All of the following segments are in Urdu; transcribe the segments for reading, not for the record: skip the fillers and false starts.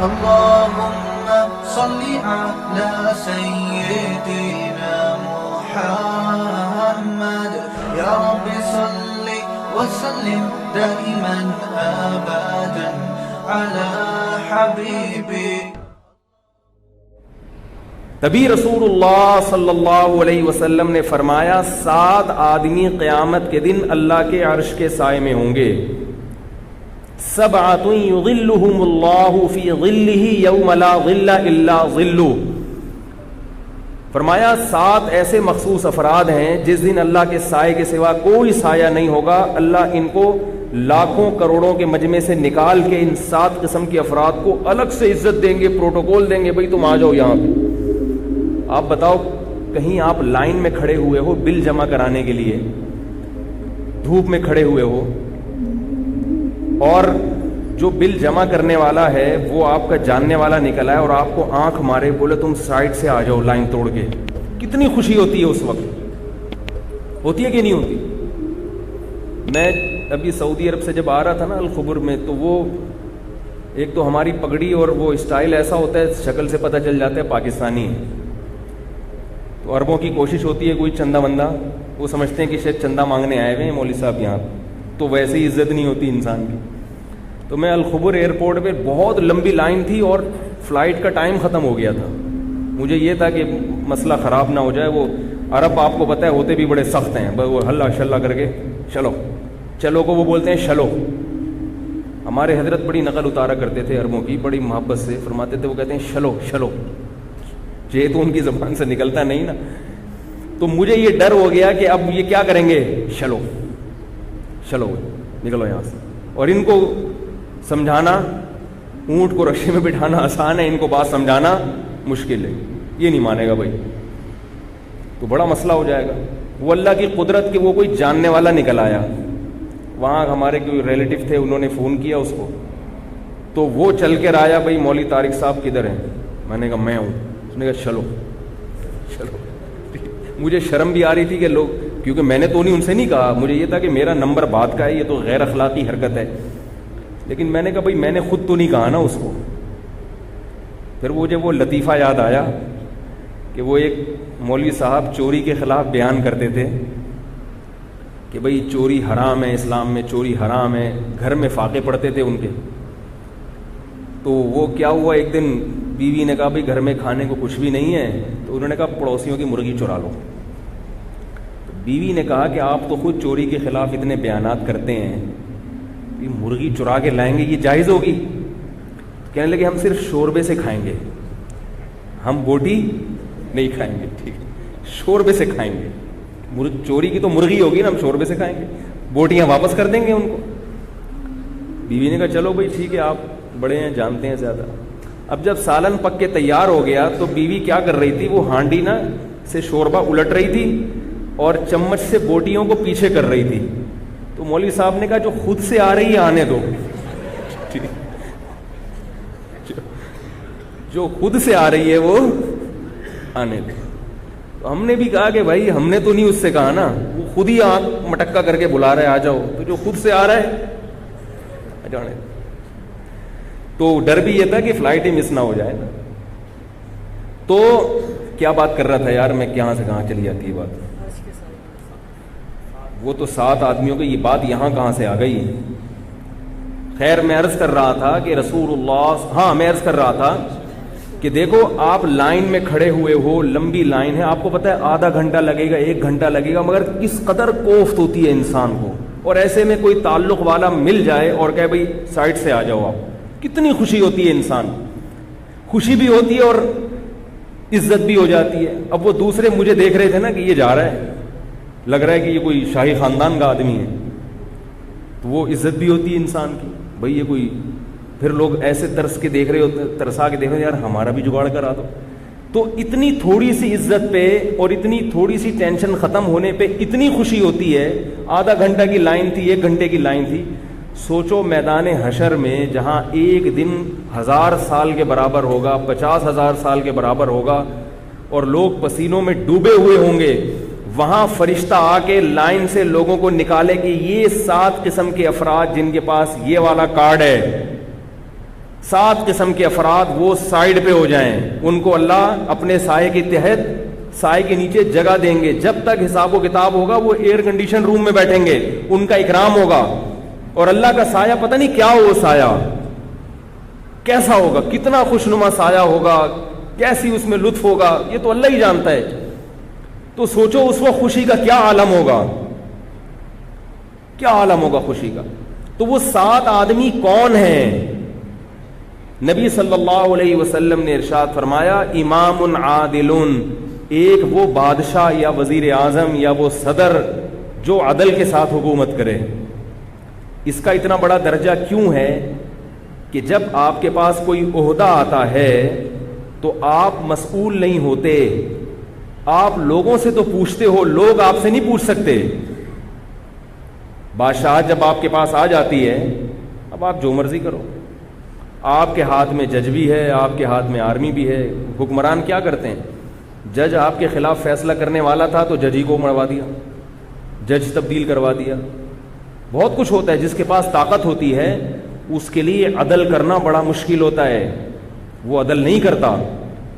اللهم صل على سيدنا محمد يا رب صل وسلم دائما أبدا على حبيبي. تبھی رسول اللہ صلی اللہ علیہ وسلم نے فرمایا 7 آدمی قیامت کے دن اللہ کے عرش کے سائے میں ہوں گے. 7 یظلہم اللہ فی ظلہ یوم لا ظل الا ظلہ. فرمایا 7 ایسے مخصوص افراد ہیں جس دن اللہ کے سائے کے سوا کوئی سایہ نہیں ہوگا. اللہ ان کو لاکھوں کروڑوں کے مجمع سے نکال کے ان 7 قسم کے افراد کو الگ سے عزت دیں گے, پروٹوکول دیں گے, بھئی تم آ جاؤ یہاں پہ. آپ بتاؤ, کہیں آپ لائن میں کھڑے ہوئے ہو بل جمع کرانے کے لیے, دھوپ میں کھڑے ہوئے ہو, اور جو بل جمع کرنے والا ہے وہ آپ کا جاننے والا نکلا ہے اور آپ کو آنکھ مارے, بولے تم سائڈ سے آ جاؤ لائن توڑ کے, کتنی خوشی ہوتی ہے اس وقت؟ ہوتی ہے کہ نہیں ہوتی؟ میں ابھی سعودی عرب سے جب آ رہا تھا نا الخبر میں, تو وہ ایک تو ہماری پگڑی اور وہ اسٹائل ایسا ہوتا ہے, شکل سے پتہ چل جاتا ہے پاکستانی ہے. تو عربوں کی کوشش ہوتی ہے کوئی چندہ بندہ, وہ سمجھتے ہیں کہ شاید چندہ مانگنے آئے ہوئے ہیں مولوی صاحب یہاں, تو ویسے ہی عزت نہیں ہوتی انسان کی. تو میں الخبر ایئرپورٹ پہ بہت لمبی لائن تھی اور فلائٹ کا ٹائم ختم ہو گیا تھا. مجھے یہ تھا کہ مسئلہ خراب نہ ہو جائے. وہ عرب آپ کو پتہ ہے ہوتے بھی بڑے سخت ہیں, وہ ہلا شلا کر کے چلو چلو کو وہ بولتے ہیں شلو. ہمارے حضرت بڑی نقل اتارا کرتے تھے عربوں کی, بڑی محبت سے فرماتے تھے, وہ کہتے ہیں شلو شلو. یہ تو ان کی زبان سے نکلتا نہیں نا. تو مجھے یہ ڈر ہو گیا کہ اب یہ کیا کریں گے, شلو شلو نکلو یہاں سے. اور ان کو سمجھانا, اونٹ کو رکشے میں بٹھانا آسان ہے, ان کو بات سمجھانا مشکل ہے. یہ نہیں مانے گا بھائی, تو بڑا مسئلہ ہو جائے گا. وہ اللہ کی قدرت کہ وہ کوئی جاننے والا نکل آیا. وہاں ہمارے کوئی ریلیٹیو تھے, انہوں نے فون کیا اس کو, تو وہ چل کے آیا, بھائی مولوی طارق صاحب کدھر ہیں؟ میں نے کہا میں ہوں. اس نے کہا چلو چلو. مجھے شرم بھی آ رہی تھی کہ لوگ, کیونکہ میں نے تو نہیں ان سے نہیں کہا, مجھے یہ تھا کہ میرا نمبر بات کا ہے, یہ تو غیر اخلاقی حرکت ہے. لیکن میں نے کہا بھائی میں نے خود تو نہیں کہا نا اس کو. پھر مجھے وہ لطیفہ یاد آیا کہ وہ ایک مولوی صاحب چوری کے خلاف بیان کرتے تھے کہ بھئی چوری حرام ہے, اسلام میں چوری حرام ہے. گھر میں فاقے پڑتے تھے ان کے. تو وہ کیا ہوا, ایک دن بیوی نے کہا بھئی گھر میں کھانے کو کچھ بھی نہیں ہے, تو انہوں نے کہا پڑوسیوں کی مرغی چرا لو. بیوی نے کہا کہ آپ تو خود چوری کے خلاف اتنے بیانات کرتے ہیں, یہ مرغی چرا کے لائیں گے, یہ جائز ہوگی؟ کہنے لگے ہم صرف شوربے سے کھائیں گے, ہم بوٹی نہیں کھائیں گے. ٹھیک ہے, شوربے سے کھائیں گے. چوری کی تو مرغی ہوگی نا, ہم شوربے سے کھائیں گے, بوٹیاں واپس کر دیں گے ان کو. بیوی نے کہا چلو بھائی ٹھیک ہے, آپ بڑے ہیں, جانتے ہیں زیادہ. اب جب سالن پک کے تیار ہو گیا تو بیوی کیا کر رہی تھی, وہ ہانڈی نا سے شوربہ الٹ رہی تھی اور چمچ سے بوٹیوں کو پیچھے کر رہی تھی. تو مولوی صاحب نے کہا جو خود سے آ رہی ہے آنے دو, جو خود سے آ رہی ہے وہ آنے دو. تو ہم نے بھی کہا کہ بھائی ہم نے تو نہیں اس سے کہا نا, وہ خود ہی آنکھ مٹکا کر کے بلا رہا ہے آ جاؤ, تو جو خود سے آ رہا ہے جانے. تو ڈر بھی یہ تھا کہ فلائٹ ہی مس نہ ہو جائے نا. تو کیا بات کر رہا تھا یار میں, کہاں سے کہاں چلی جاتی ہے بات. وہ تو 7 آدمیوں کی یہ بات یہاں کہاں سے آ گئی. خیر میں عرض کر رہا تھا کہ رسول اللہ, ہاں میں عرض کر رہا تھا کہ دیکھو آپ لائن میں کھڑے ہوئے ہو, لمبی لائن ہے, آپ کو پتہ ہے آدھا گھنٹہ لگے گا, 1 گھنٹہ لگے گا, مگر کس قدر کوفت ہوتی ہے انسان کو. اور ایسے میں کوئی تعلق والا مل جائے اور کہے بھئی سائڈ سے آ جاؤ, آپ کتنی خوشی ہوتی ہے انسان. خوشی بھی ہوتی ہے اور عزت بھی ہو جاتی ہے. اب وہ دوسرے مجھے دیکھ رہے تھے نا کہ یہ جا رہا ہے, لگ رہا ہے کہ یہ کوئی شاہی خاندان کا آدمی ہے, تو وہ عزت بھی ہوتی ہے انسان کی. بھئی یہ کوئی, پھر لوگ ایسے ترس کے دیکھ رہے ہوتے, ترسا کے دیکھ رہے یار ہمارا بھی جگاڑ کرا دو. تو اتنی تھوڑی سی عزت پہ اور اتنی تھوڑی سی ٹینشن ختم ہونے پہ اتنی خوشی ہوتی ہے. آدھا گھنٹہ کی لائن تھی, 1 گھنٹے کی لائن تھی. سوچو میدان حشر میں جہاں ایک دن 1000 سال کے برابر ہوگا, 50,000 سال کے برابر ہوگا, اور لوگ پسینوں میں ڈوبے ہوئے ہوں گے, وہاں فرشتہ آ کے لائن سے لوگوں کو نکالے کہ یہ 7 قسم کے افراد جن کے پاس یہ والا کارڈ ہے, 7 قسم کے افراد وہ سائڈ پہ ہو جائیں, ان کو اللہ اپنے سائے کے تحت, سائے کے نیچے جگہ دیں گے. جب تک حساب و کتاب ہوگا وہ ایئر کنڈیشن روم میں بیٹھیں گے, ان کا اکرام ہوگا. اور اللہ کا سایہ پتہ نہیں کیا ہو, وہ سایہ کیسا ہوگا, کتنا خوشنما سایہ ہوگا, کیسی اس میں لطف ہوگا, یہ تو اللہ ہی جانتا ہے. تو سوچو اس وقت خوشی کا کیا عالم ہوگا, کیا عالم ہوگا خوشی کا. تو وہ 7 آدمی کون ہیں؟ نبی صلی اللہ علیہ وسلم نے ارشاد فرمایا, امام عادل, ایک وہ بادشاہ یا وزیر اعظم یا وہ صدر جو عدل کے ساتھ حکومت کرے. اس کا اتنا بڑا درجہ کیوں ہے کہ جب آپ کے پاس کوئی عہدہ آتا ہے تو آپ مسئول نہیں ہوتے, آپ لوگوں سے تو پوچھتے ہو, لوگ آپ سے نہیں پوچھ سکتے. بادشاہ جب آپ کے پاس آ جاتی ہے, اب آپ جو مرضی کرو, آپ کے ہاتھ میں جج بھی ہے, آپ کے ہاتھ میں آرمی بھی ہے. حکمران کیا کرتے ہیں, جج آپ کے خلاف فیصلہ کرنے والا تھا تو جج ہی کو مروا دیا, جج تبدیل کروا دیا. بہت کچھ ہوتا ہے, جس کے پاس طاقت ہوتی ہے اس کے لیے عدل کرنا بڑا مشکل ہوتا ہے, وہ عدل نہیں کرتا.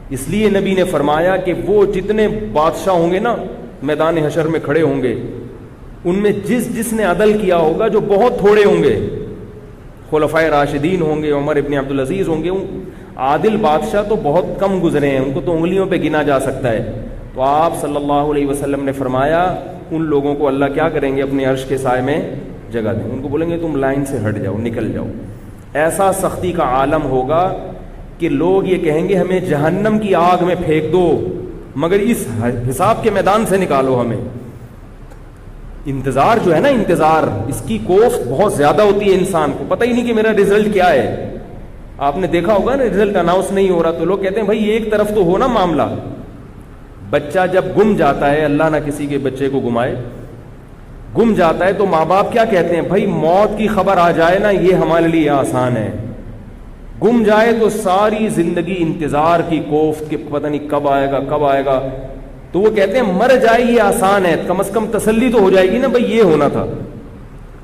اس لیے نبی نے فرمایا کہ وہ جتنے بادشاہ ہوں گے نا میدان حشر میں کھڑے ہوں گے, ان میں جس نے عدل کیا ہوگا, جو بہت تھوڑے ہوں گے, خلفائے راشدین ہوں گے, عمر ابن عبدالعزیز ہوں گے, عادل بادشاہ تو بہت کم گزرے ہیں, ان کو تو انگلیوں پہ گنا جا سکتا ہے. تو آپ صلی اللہ علیہ وسلم نے فرمایا ان لوگوں کو اللہ کیا کریں گے, اپنے عرش کے سائے میں جگہ دیں. ان کو بولیں گے تم لائن سے ہٹ جاؤ, نکل جاؤ. ایسا سختی کا عالم ہوگا کہ لوگ یہ کہیں گے ہمیں جہنم کی آگ میں پھینک دو مگر اس حساب کے میدان سے نکالو ہمیں. انتظار جو ہے نا, انتظار, اس کی کوفت بہت زیادہ ہوتی ہے. انسان کو پتہ ہی نہیں کہ میرا رزلٹ کیا ہے. آپ نے دیکھا ہوگا نا, رزلٹ اناؤنس نہیں ہو رہا تو لوگ کہتے ہیں بھائی ایک طرف تو ہو نا معاملہ. بچہ جب گم جاتا ہے, اللہ نہ کسی کے بچے کو گمائے, گم جاتا ہے تو ماں باپ کیا کہتے ہیں, بھائی موت کی خبر آ جائے نا یہ ہمارے لیے آسان ہے. گم جائے تو ساری زندگی انتظار کی کوفت کہ پتہ نہیں کب آئے گا کب آئے گا. تو وہ کہتے ہیں مر جائے یہ آسان ہے, کم از کم تسلی تو ہو جائے گی نا بھائی یہ ہونا تھا.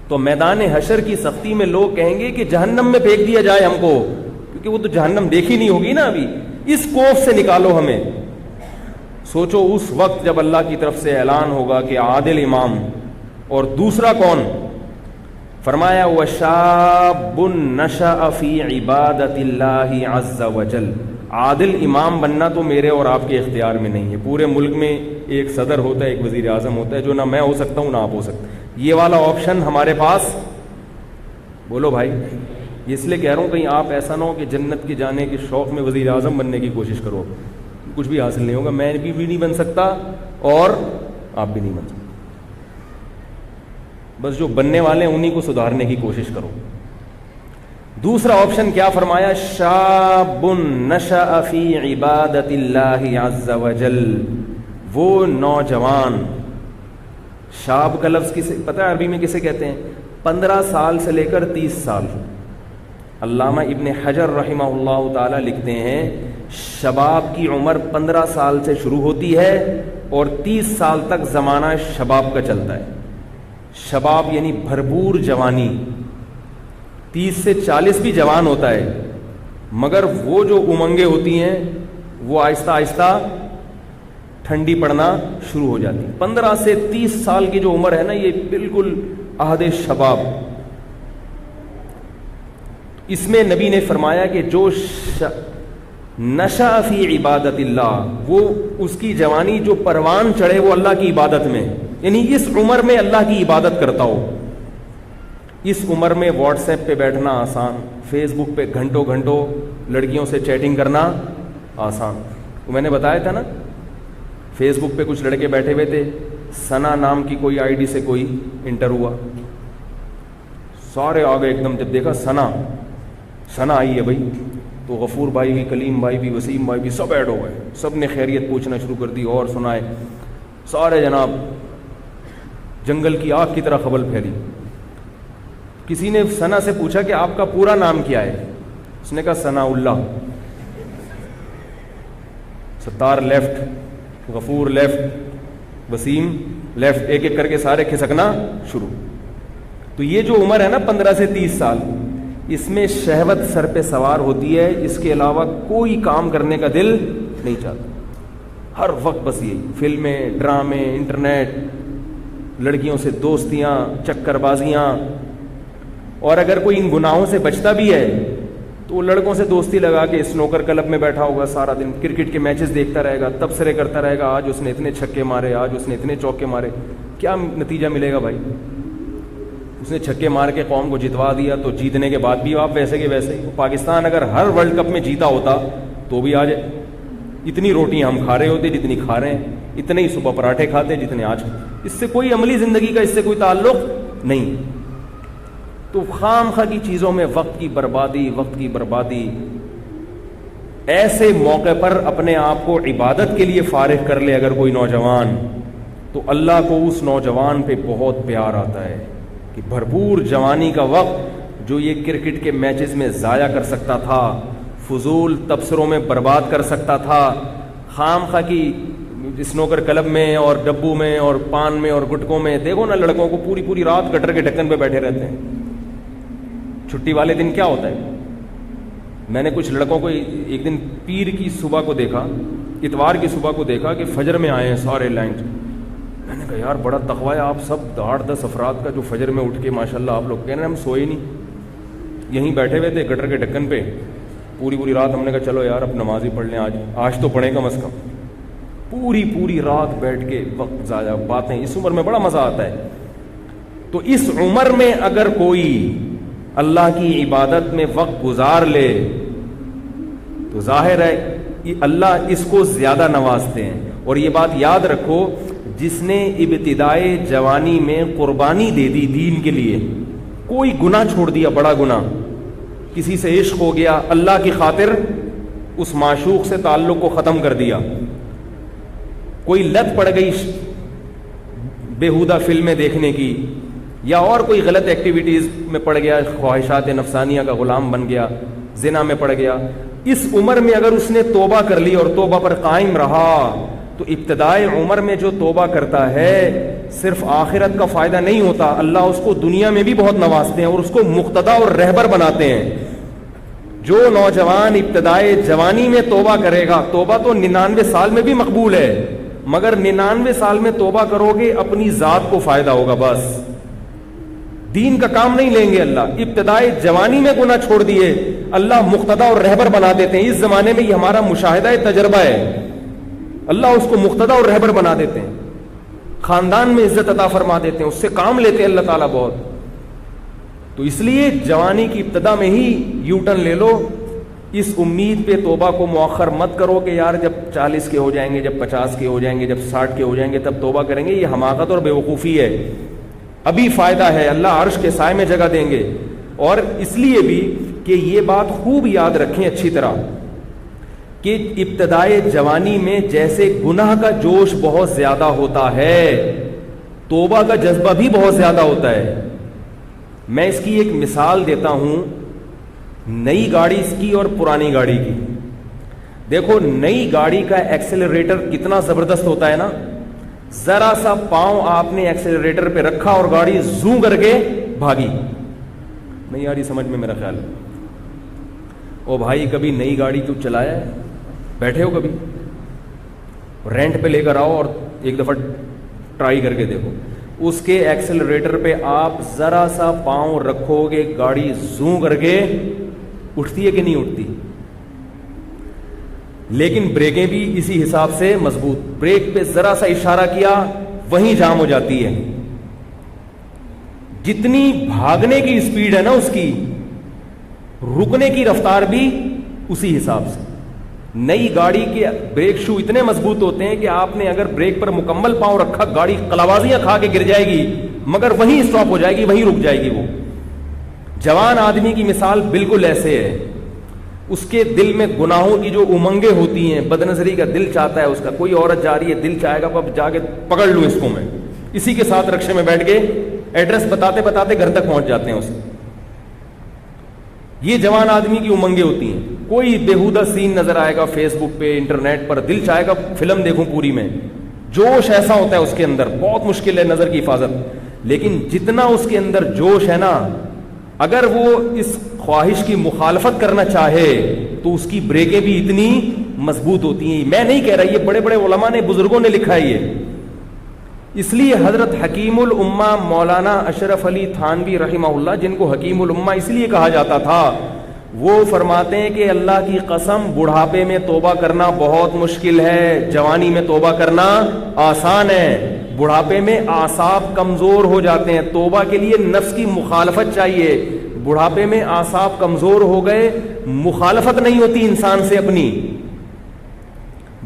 تو میدان حشر کی سختی میں لوگ کہیں گے کہ جہنم میں پھینک دیا جائے ہم کو, کیونکہ وہ تو جہنم دیکھی نہیں ہوگی نا ابھی, اس کوف سے نکالو ہمیں. سوچو اس وقت جب اللہ کی طرف سے اعلان ہوگا کہ عادل امام, اور دوسرا کون, فرمایا وَشَابٌ نَشَأَ فِي عِبَادَةِ اللَّهِ عَزَّ وَجَلَّ. عادل امام بننا تو میرے اور آپ کے اختیار میں نہیں ہے. پورے ملک میں ایک صدر ہوتا ہے, ایک وزیر اعظم ہوتا ہے, جو نہ میں ہو سکتا ہوں نہ آپ ہو سکتے. یہ والا آپشن ہمارے پاس, بولو بھائی. اس لیے کہہ رہا ہوں کہیں آپ ایسا نہ ہو کہ جنت کے جانے کے شوق میں وزیر اعظم بننے کی کوشش کرو, کچھ بھی حاصل نہیں ہوگا. میں بھی نہیں بن سکتا اور آپ بھی نہیں بن سکتے. بس جو بننے والے ہیں انہی کو سدھارنے کی کوشش کرو. دوسرا آپشن کیا فرمایا, شاب نشأ فی عبادت اللہ عز وجل. وہ نوجوان, شاب کا لفظ کسے پتہ ہے عربی میں کسے کہتے ہیں, 15 سال سے لے کر 30 سال. علامہ ابن حجر رحمہ اللہ تعالی لکھتے ہیں شباب کی عمر 15 سال سے شروع ہوتی ہے اور 30 سال تک زمانہ شباب کا چلتا ہے. شباب یعنی بھرپور جوانی. 30 سے 40 بھی جوان ہوتا ہے, مگر وہ جو امنگیں ہوتی ہیں وہ آہستہ آہستہ ٹھنڈی پڑنا شروع ہو جاتی. 15 سے 30 سال کی جو عمر ہے نا, یہ بالکل عہد شباب. اس میں نبی نے فرمایا کہ جو نشأ فی عبادت اللہ, وہ اس کی جوانی جو پروان چڑھے وہ اللہ کی عبادت میں, یعنی اس عمر میں اللہ کی عبادت کرتا ہو. اس عمر میں واٹس ایپ پہ بیٹھنا آسان, فیس بک پہ گھنٹوں گھنٹوں لڑکیوں سے چیٹنگ کرنا آسان. میں نے بتایا تھا نا, فیس بک پہ کچھ لڑکے بیٹھے ہوئے تھے, ثنا نام کی کوئی آئی ڈی سے کوئی انٹر ہوا, سارے آ گئے ایک دم. جب دیکھا ثنا آئی ہے بھائی, تو غفور بھائی بھی, کلیم بھائی بھی, وسیم بھائی بھی, سب ایڈ ہو گئے. سب نے خیریت پوچھنا شروع کر دی, اور سنائے. سارے جناب جنگل کی آگ کی طرح خبر پھیلی. کسی نے ثنا سے پوچھا کہ آپ کا پورا نام کیا ہے؟ اس نے کہا ثنا اللہ. ستار لیفٹ, غفور لیفٹ, وسیم لیفٹ, ایک ایک کر کے سارے کھسکنا شروع. تو یہ جو عمر ہے نا 15 سے 30 سال, اس میں شہوت سر پہ سوار ہوتی ہے، اس کے علاوہ کوئی کام کرنے کا دل نہیں چاہتا، ہر وقت بس یہی فلمیں، ڈرامے، انٹرنیٹ، لڑکیوں سے دوستیاں، چکر بازیاں. اور اگر کوئی ان گناہوں سے بچتا بھی ہے تو وہ لڑکوں سے دوستی لگا کے اسنوکر کلب میں بیٹھا ہوگا، سارا دن کرکٹ کے میچز دیکھتا رہے گا، تبصرے کرتا رہے گا، آج اس نے اتنے چھکے مارے، آج اس نے اتنے چوکے مارے. کیا نتیجہ ملے گا بھائی؟ اس نے چھکے مار کے قوم کو جتوا دیا تو جیتنے کے بعد بھی آپ ویسے کے ویسے ہی. پاکستان اگر ہر ورلڈ کپ میں جیتا ہوتا تو بھی آج اتنی روٹیاں ہم کھا رہے ہوتے جتنی کھا رہے ہیں، اتنے ہی صبح پراٹھے کھاتے جتنے آج. اس سے کوئی عملی زندگی کا اس سے کوئی تعلق نہیں. تو خام خواہ کی چیزوں میں وقت کی بربادی. ایسے موقع پر اپنے آپ کو عبادت کے لیے فارغ کر لے اگر کوئی نوجوان، تو اللہ کو اس نوجوان پہ بہت پیار آتا ہے کہ بھرپور جوانی کا وقت جو یہ کرکٹ کے میچز میں ضائع کر سکتا تھا، فضول تبصروں میں برباد کر سکتا تھا، خام خواہ کی اسنوکر کلب میں اور ڈبو میں اور پان میں اور گٹکوں میں. دیکھو نا لڑکوں کو پوری رات گٹر کے ڈھکن پہ بیٹھے رہتے ہیں. چھٹی والے دن کیا ہوتا ہے؟ میں نے کچھ لڑکوں کو ایک دن پیر کی صبح کو دیکھا، اتوار کی صبح کو دیکھا کہ فجر میں آئے ہیں سارے لائن. میں نے کہا یار بڑا تقوی ہے آپ سب 8-10 افراد کا جو فجر میں اٹھ کے ماشاءاللہ آپ لوگ کہہ رہے ہیں ہم سوئے نہیں، یہیں بیٹھے ہوئے تھے گٹر کے ڈھکن پہ پوری رات. ہم نے کہا چلو یار اب نماز ہی پڑھ لیں، آج تو پڑھیں کم از کم. پوری رات بیٹھ کے وقت ضائع، باتیں. اس عمر میں بڑا مزہ آتا ہے. تو اس عمر میں اگر کوئی اللہ کی عبادت میں وقت گزار لے تو ظاہر ہے اللہ اس کو زیادہ نوازتے ہیں. اور یہ بات یاد رکھو، جس نے ابتدائے جوانی میں قربانی دے دی دین کے لیے، کوئی گناہ چھوڑ دیا، بڑا گناہ، کسی سے عشق ہو گیا، اللہ کی خاطر اس معشوق سے تعلق کو ختم کر دیا، کوئی لت پڑ گئی بیہودہ فلمیں دیکھنے کی، یا اور کوئی غلط ایکٹیویٹیز میں پڑ گیا، خواہشات نفسانیہ کا غلام بن گیا، زنا میں پڑ گیا، اس عمر میں اگر اس نے توبہ کر لی اور توبہ پر قائم رہا تو ابتدائی عمر میں جو توبہ کرتا ہے صرف آخرت کا فائدہ نہیں ہوتا، اللہ اس کو دنیا میں بھی بہت نوازتے ہیں اور اس کو مقتدا اور رہبر بناتے ہیں. جو نوجوان ابتدائی جوانی میں توبہ کرے گا، توبہ تو 99 سال میں بھی مقبول ہے، مگر 99 سال میں توبہ کرو گے اپنی ذات کو فائدہ ہوگا، بس دین کا کام نہیں لیں گے. اللہ ابتدائی جوانی میں گناہ چھوڑ دیے اللہ مقتدا اور رہبر بنا دیتے ہیں. اس زمانے میں یہ ہمارا مشاہدہ تجربہ ہے، اللہ اس کو مقتدا اور رہبر بنا دیتے ہیں، خاندان میں عزت عطا فرما دیتے ہیں، اس سے کام لیتے ہیں اللہ تعالیٰ بہت. تو اس لیے جوانی کی ابتدا میں ہی یو ٹرن لے لو. اس امید پہ توبہ کو مؤخر مت کرو کہ یار جب 40 کے ہو جائیں گے، جب 50 کے ہو جائیں گے، جب 60 کے ہو جائیں گے تب توبہ کریں گے. یہ حماقت اور بیوقوفی ہے. ابھی فائدہ ہے، اللہ عرش کے سائے میں جگہ دیں گے. اور اس لیے بھی کہ یہ بات خوب یاد رکھیں اچھی طرح کہ ابتدائے جوانی میں جیسے گناہ کا جوش بہت زیادہ ہوتا ہے، توبہ کا جذبہ بھی بہت زیادہ ہوتا ہے. میں اس کی ایک مثال دیتا ہوں، نئی گاڑی کی اور پرانی گاڑی کی. دیکھو نئی گاڑی کا ایکسلریٹر کتنا زبردست ہوتا ہے نا، ذرا سا پاؤں آپ نے ایکسلریٹر پہ رکھا اور گاڑی زوں کر کے بھاگی. نہیں آ رہی سمجھ میں میرا خیال ہے؟ او بھائی کبھی نئی گاڑی تو چلایا ہے؟ بیٹھے ہو کبھی؟ رینٹ پہ لے کر آؤ اور ایک دفعہ ٹرائی کر کے دیکھو. اس کے ایکسلریٹر پہ آپ ذرا سا پاؤں رکھو گے گاڑی زوں کر کے اٹھتی ہے کہ نہیں اٹھتی؟ لیکن بریکیں بھی اسی حساب سے مضبوط. بریک پہ ذرا سا اشارہ کیا وہیں جام ہو جاتی ہے. جتنی بھاگنے کی اسپیڈ ہے نا اس کی، رکنے کی رفتار بھی اسی حساب سے. نئی گاڑی کے بریک شو اتنے مضبوط ہوتے ہیں کہ آپ نے اگر بریک پر مکمل پاؤں رکھا گاڑی قلابازیاں کھا کے گر جائے گی مگر وہیں اسٹاپ ہو جائے گی، وہیں رک جائے گی. وہ جوان آدمی کی مثال بالکل ایسے ہے. اس کے دل میں گناہوں کی جو امنگیں ہوتی ہیں، بد نظری کا دل چاہتا ہے اس کا، کوئی عورت جا رہی ہے دل چاہے گا اب جا کے پکڑ لوں اس کو، میں اسی کے ساتھ رکشے میں بیٹھ کے ایڈریس بتاتے بتاتے گھر تک پہنچ جاتے ہیں اسے. یہ جوان آدمی کی امنگیں ہوتی ہیں. کوئی بیہودہ سین نظر آئے گا فیس بک پہ، انٹرنیٹ پر، دل چاہے گا فلم دیکھوں پوری میں. جوش ایسا ہوتا ہے اس کے اندر، بہت مشکل ہے نظر کی حفاظت. لیکن جتنا اس کے اندر جوش ہے نا اگر وہ اس خواہش کی مخالفت کرنا چاہے تو اس کی بریکیں بھی اتنی مضبوط ہوتی ہیں. میں نہیں کہہ رہا, یہ بڑے بڑے علماء نے, بزرگوں نے لکھا ہے یہ. اس لیے حضرت حکیم الامہ مولانا اشرف علی تھانوی رحمہ اللہ, جن کو حکیم الامہ اس لیے کہا جاتا تھا, وہ فرماتے ہیں کہ اللہ کی قسم بڑھاپے میں توبہ کرنا بہت مشکل ہے, جوانی میں توبہ کرنا آسان ہے. بڑھاپے میں اعصاب کمزور ہو جاتے ہیں, توبہ کے لیے نفس کی مخالفت چاہیے. بڑھاپے میں اعصاب کمزور ہو گئے, مخالفت نہیں ہوتی انسان سے اپنی.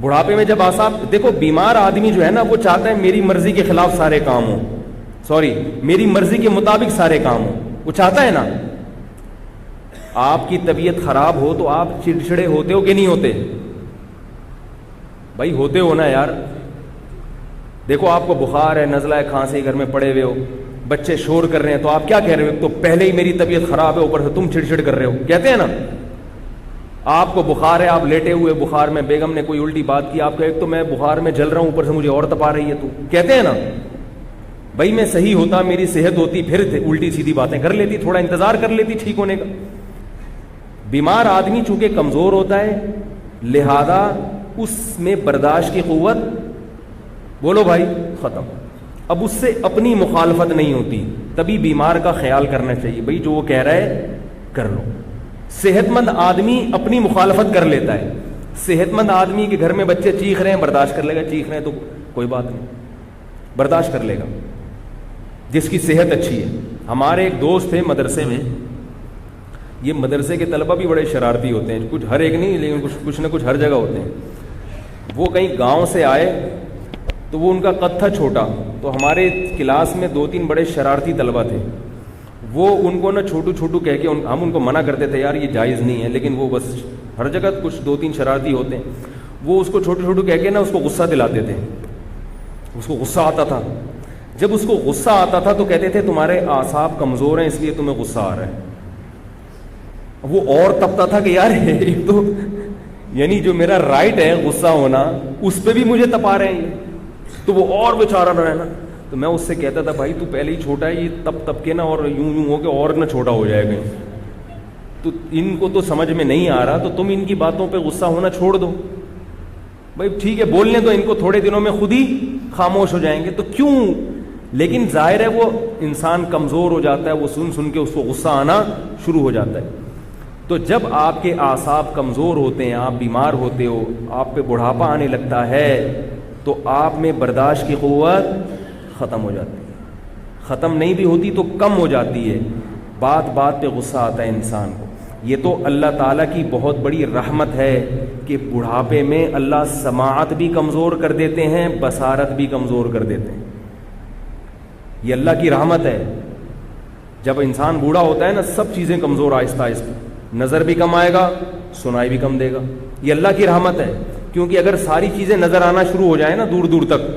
بڑھاپے میں جب اعصاب, دیکھو بیمار آدمی جو ہے نا, وہ چاہتا ہے میری مرضی کے خلاف سارے کام ہوں, میری مرضی کے مطابق سارے کام ہوں, وہ چاہتا ہے نا. آپ کی طبیعت خراب ہو تو آپ چڑچڑے ہوتے ہو کہ نہیں ہوتے؟ بھائی ہوتے ہو نا یار. دیکھو آپ کو بخار ہے, نزلہ ہے, کھانسی, گھر میں پڑے ہوئے ہو, بچے شور کر رہے ہیں, تو آپ کیا کہہ رہے ہو؟ تو پہلے ہی میری طبیعت خراب ہے, اوپر سے تم چڑچڑ کر رہے ہو, کہتے ہیں نا. آپ کو بخار ہے, آپ لیٹے ہوئے بخار میں, بیگم نے کوئی الٹی بات کی, آپ کا ایک تو میں بخار میں جل رہا ہوں, اوپر سے مجھے اور تپا رہی ہے, تو کہتے ہیں نا. بھائی میں صحیح ہوتا, میری صحت ہوتی, پھر الٹی سیدھی باتیں کر لیتی, تھوڑا انتظار کر لیتی ٹھیک ہونے کا. بیمار آدمی چونکہ کمزور ہوتا ہے, لہذا اس میں برداشت کی قوت, بولو بھائی, ختم. اب اس سے اپنی مخالفت نہیں ہوتی, تبھی بیمار کا خیال کرنا چاہیے, بھائی جو وہ کہہ رہا ہے کر لو. صحت مند آدمی اپنی مخالفت کر لیتا ہے. صحت مند آدمی کے گھر میں بچے چیخ رہے ہیں, برداشت کر لے گا, چیخ رہے ہیں تو کوئی بات نہیں, برداشت کر لے گا, جس کی صحت اچھی ہے. ہمارے ایک دوست تھے مدرسے میں, یہ مدرسے کے طلبہ بھی بڑے شرارتی ہوتے ہیں, کچھ ہر ایک نہیں لیکن کچھ نہ کچھ ہر جگہ ہوتے ہیں. وہ کہیں گاؤں سے آئے تو وہ ان کا قد تھا چھوٹا, تو ہمارے کلاس میں 2-3 بڑے شرارتی طلبہ تھے. وہ ان کو نا چھوٹو چھوٹو کہہ کے ہم ان کو منع کرتے تھے, یار یہ جائز نہیں ہے, لیکن وہ بس ہر جگہ کچھ 2-3 شرارتی ہوتے ہیں. وہ اس کو چھوٹو چھوٹو کہہ کے نا اس کو غصہ دلاتے تھے. اس کو غصہ آتا تھا. جب اس کو غصہ آتا تھا تو کہتے تھے تمہارے اعصاب کمزور ہیں اس لیے تمہیں غصہ آ رہا ہے. وہ اور تپتا تھا کہ یار ایک تو یعنی جو میرا رائٹ ہے غصہ ہونا, اس پہ بھی مجھے تپا رہے ہیں, تو وہ اور بیچارہ نہ رہنا. تو میں اس سے کہتا تھا بھائی تو پہلے ہی چھوٹا ہے, یہ تپ کے نا اور یوں ہو کے اور نہ چھوٹا ہو جائے گا. تو ان کو تو سمجھ میں نہیں آ رہا, تو تم ان کی باتوں پہ غصہ ہونا چھوڑ دو. بھائی ٹھیک ہے بولنے تو ان کو, تھوڑے دنوں میں خود ہی خاموش ہو جائیں گے, تو کیوں. لیکن ظاہر ہے وہ انسان کمزور ہو جاتا ہے, وہ سن کے اس کو غصہ آنا شروع ہو جاتا ہے. تو جب آپ کے اعصاب کمزور ہوتے ہیں, آپ بیمار ہوتے ہو, آپ پہ بڑھاپا آنے لگتا ہے, تو آپ میں برداشت کی قوت ختم ہو جاتی ہے. ختم نہیں بھی ہوتی تو کم ہو جاتی ہے. بات بات پہ غصہ آتا ہے انسان کو. یہ تو اللہ تعالیٰ کی بہت بڑی رحمت ہے کہ بڑھاپے میں اللہ سماعت بھی کمزور کر دیتے ہیں, بصارت بھی کمزور کر دیتے ہیں. یہ اللہ کی رحمت ہے. جب انسان بوڑھا ہوتا ہے نا, سب چیزیں کمزور آہستہ آہستہ, نظر بھی کم آئے گا, سنائی بھی کم دے گا. یہ اللہ کی رحمت ہے, کیونکہ اگر ساری چیزیں نظر آنا شروع ہو جائیں نا دور دور تک,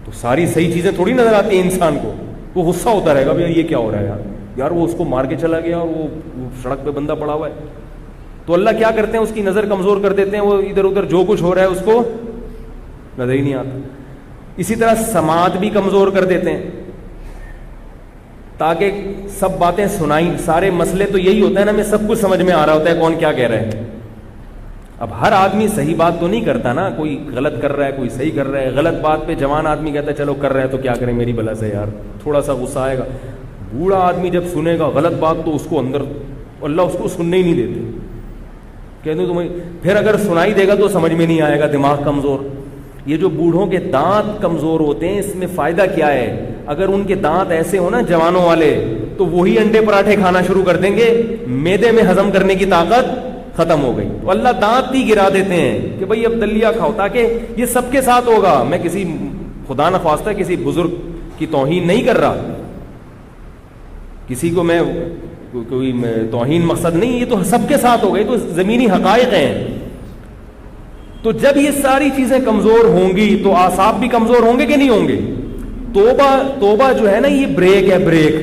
تو ساری صحیح چیزیں تھوڑی نظر آتی ہیں انسان کو. وہ غصہ ہوتا رہے گا بھائی یہ کیا ہو رہا ہے یار وہ اس کو مار کے چلا گیا اور وہ سڑک پہ بندہ پڑا ہوا ہے. تو اللہ کیا کرتے ہیں, اس کی نظر کمزور کر دیتے ہیں, وہ ادھر ادھر جو کچھ ہو رہا ہے اس کو نظر ہی نہیں آتا. اسی طرح سماعت بھی کمزور کر دیتے ہیں تاکہ سب باتیں سنائیں. سارے مسئلے تو یہی ہوتا ہے نا, ہمیں سب کچھ سمجھ میں آ رہا ہوتا ہے کون کیا کہہ رہا ہے. اب ہر آدمی صحیح بات تو نہیں کرتا نا, کوئی غلط کر رہا ہے, کوئی صحیح کر رہا ہے. غلط بات پہ جوان آدمی کہتا ہے چلو کر رہا ہے تو کیا کریں میری بلا سے یار, تھوڑا سا غصہ آئے گا. بوڑھا آدمی جب سنے گا غلط بات تو اس کو اندر اللہ اس کو سننے ہی نہیں دیتے, کہتے تمہیں پھر اگر سنائی دے گا تو سمجھ میں نہیں آئے گا, دماغ کمزور. یہ جو بوڑھوں کے دانت کمزور ہوتے ہیں, اس میں فائدہ کیا ہے؟ اگر ان کے دانت ایسے ہو نا جوانوں والے, تو وہی انڈے پراٹھے کھانا شروع کر دیں گے, معدے میں ہضم کرنے کی طاقت ختم ہو گئی. تو اللہ دانت ہی گرا دیتے ہیں کہ بھئی اب دلیا کھاؤ, تاکہ یہ سب کے ساتھ ہوگا. میں کسی خدا نخواستہ کسی بزرگ کی توہین نہیں کر رہا, کسی کو میں کوئی توہین مقصد نہیں, یہ تو سب کے ساتھ ہو گئی, تو زمینی حقائق ہیں. تو جب یہ ساری چیزیں کمزور ہوں گی تو اعصاب بھی کمزور ہوں گے کہ نہیں ہوں گے؟ توبہ جو ہے نا یہ بریک ہے, بریک.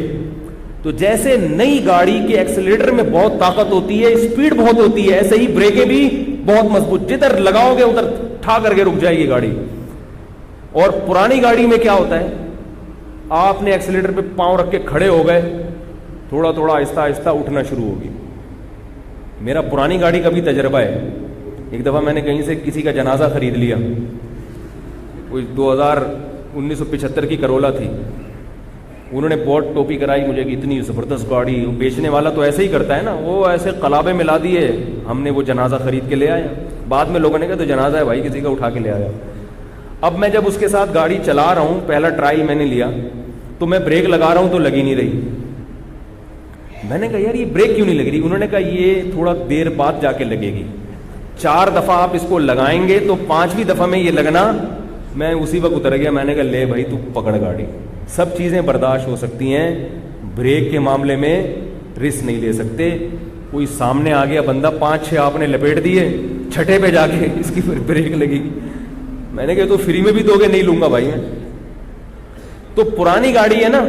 تو جیسے نئی گاڑی کے ایکسیلیٹر میں بہت طاقت ہوتی ہے, اسپیڈ بہت ہوتی ہے, ایسے ہی بریکیں بھی بہت مضبوط, جدھر لگاؤ گے ادھر ٹھا کر کے رک جائے گی گاڑی. اور پرانی گاڑی میں کیا ہوتا ہے, آپ نے ایکسیلیٹر پہ پاؤں رکھ کے کھڑے ہو گئے, تھوڑا تھوڑا آہستہ آہستہ اٹھنا شروع ہوگی. میرا پرانی گاڑی کا بھی تجربہ ہے. ایک دفعہ میں نے کہیں سے کسی کا جنازہ خرید لیا, کوئی 1975 کی کرولا تھی. انہوں نے بہت ٹوپی کرائی مجھے کہ اتنی زبردست گاڑی. بیچنے والا تو ایسے ہی کرتا ہے نا, وہ ایسے قلابے ملا دیے. ہم نے وہ جنازہ خرید کے لے آیا. بعد میں لوگوں نے کہا تو جنازہ ہے بھائی, کسی کا اٹھا کے لے آیا. اب میں جب اس کے ساتھ گاڑی چلا رہا ہوں, پہلا ٹرائی میں نے لیا, تو میں بریک لگا رہا ہوں تو لگی نہیں رہی. میں نے کہا یار یہ بریک کیوں نہیں لگ رہی؟ انہوں نے کہا یہ تھوڑا دیر بعد جا کے لگے گی, 4 دفعہ آپ اس کو لگائیں گے تو 5ویں دفعہ میں یہ لگنا. میں اسی وقت اتر گیا. میں نے کہا لے بھائی تو پکڑ گاڑی. سب چیزیں برداشت ہو سکتی ہیں, بریک کے معاملے میں رسک نہیں لے سکتے. کوئی سامنے آ گیا بندہ, 5-6 آپ نے لپیٹ دیے, 6ٹھے پہ جا کے اس کی پھر بریک لگے گی. میں نے کہا تو فری میں بھی دو گے؟ نہیں لوں گا بھائی میں. تو پرانی گاڑی ہے نا,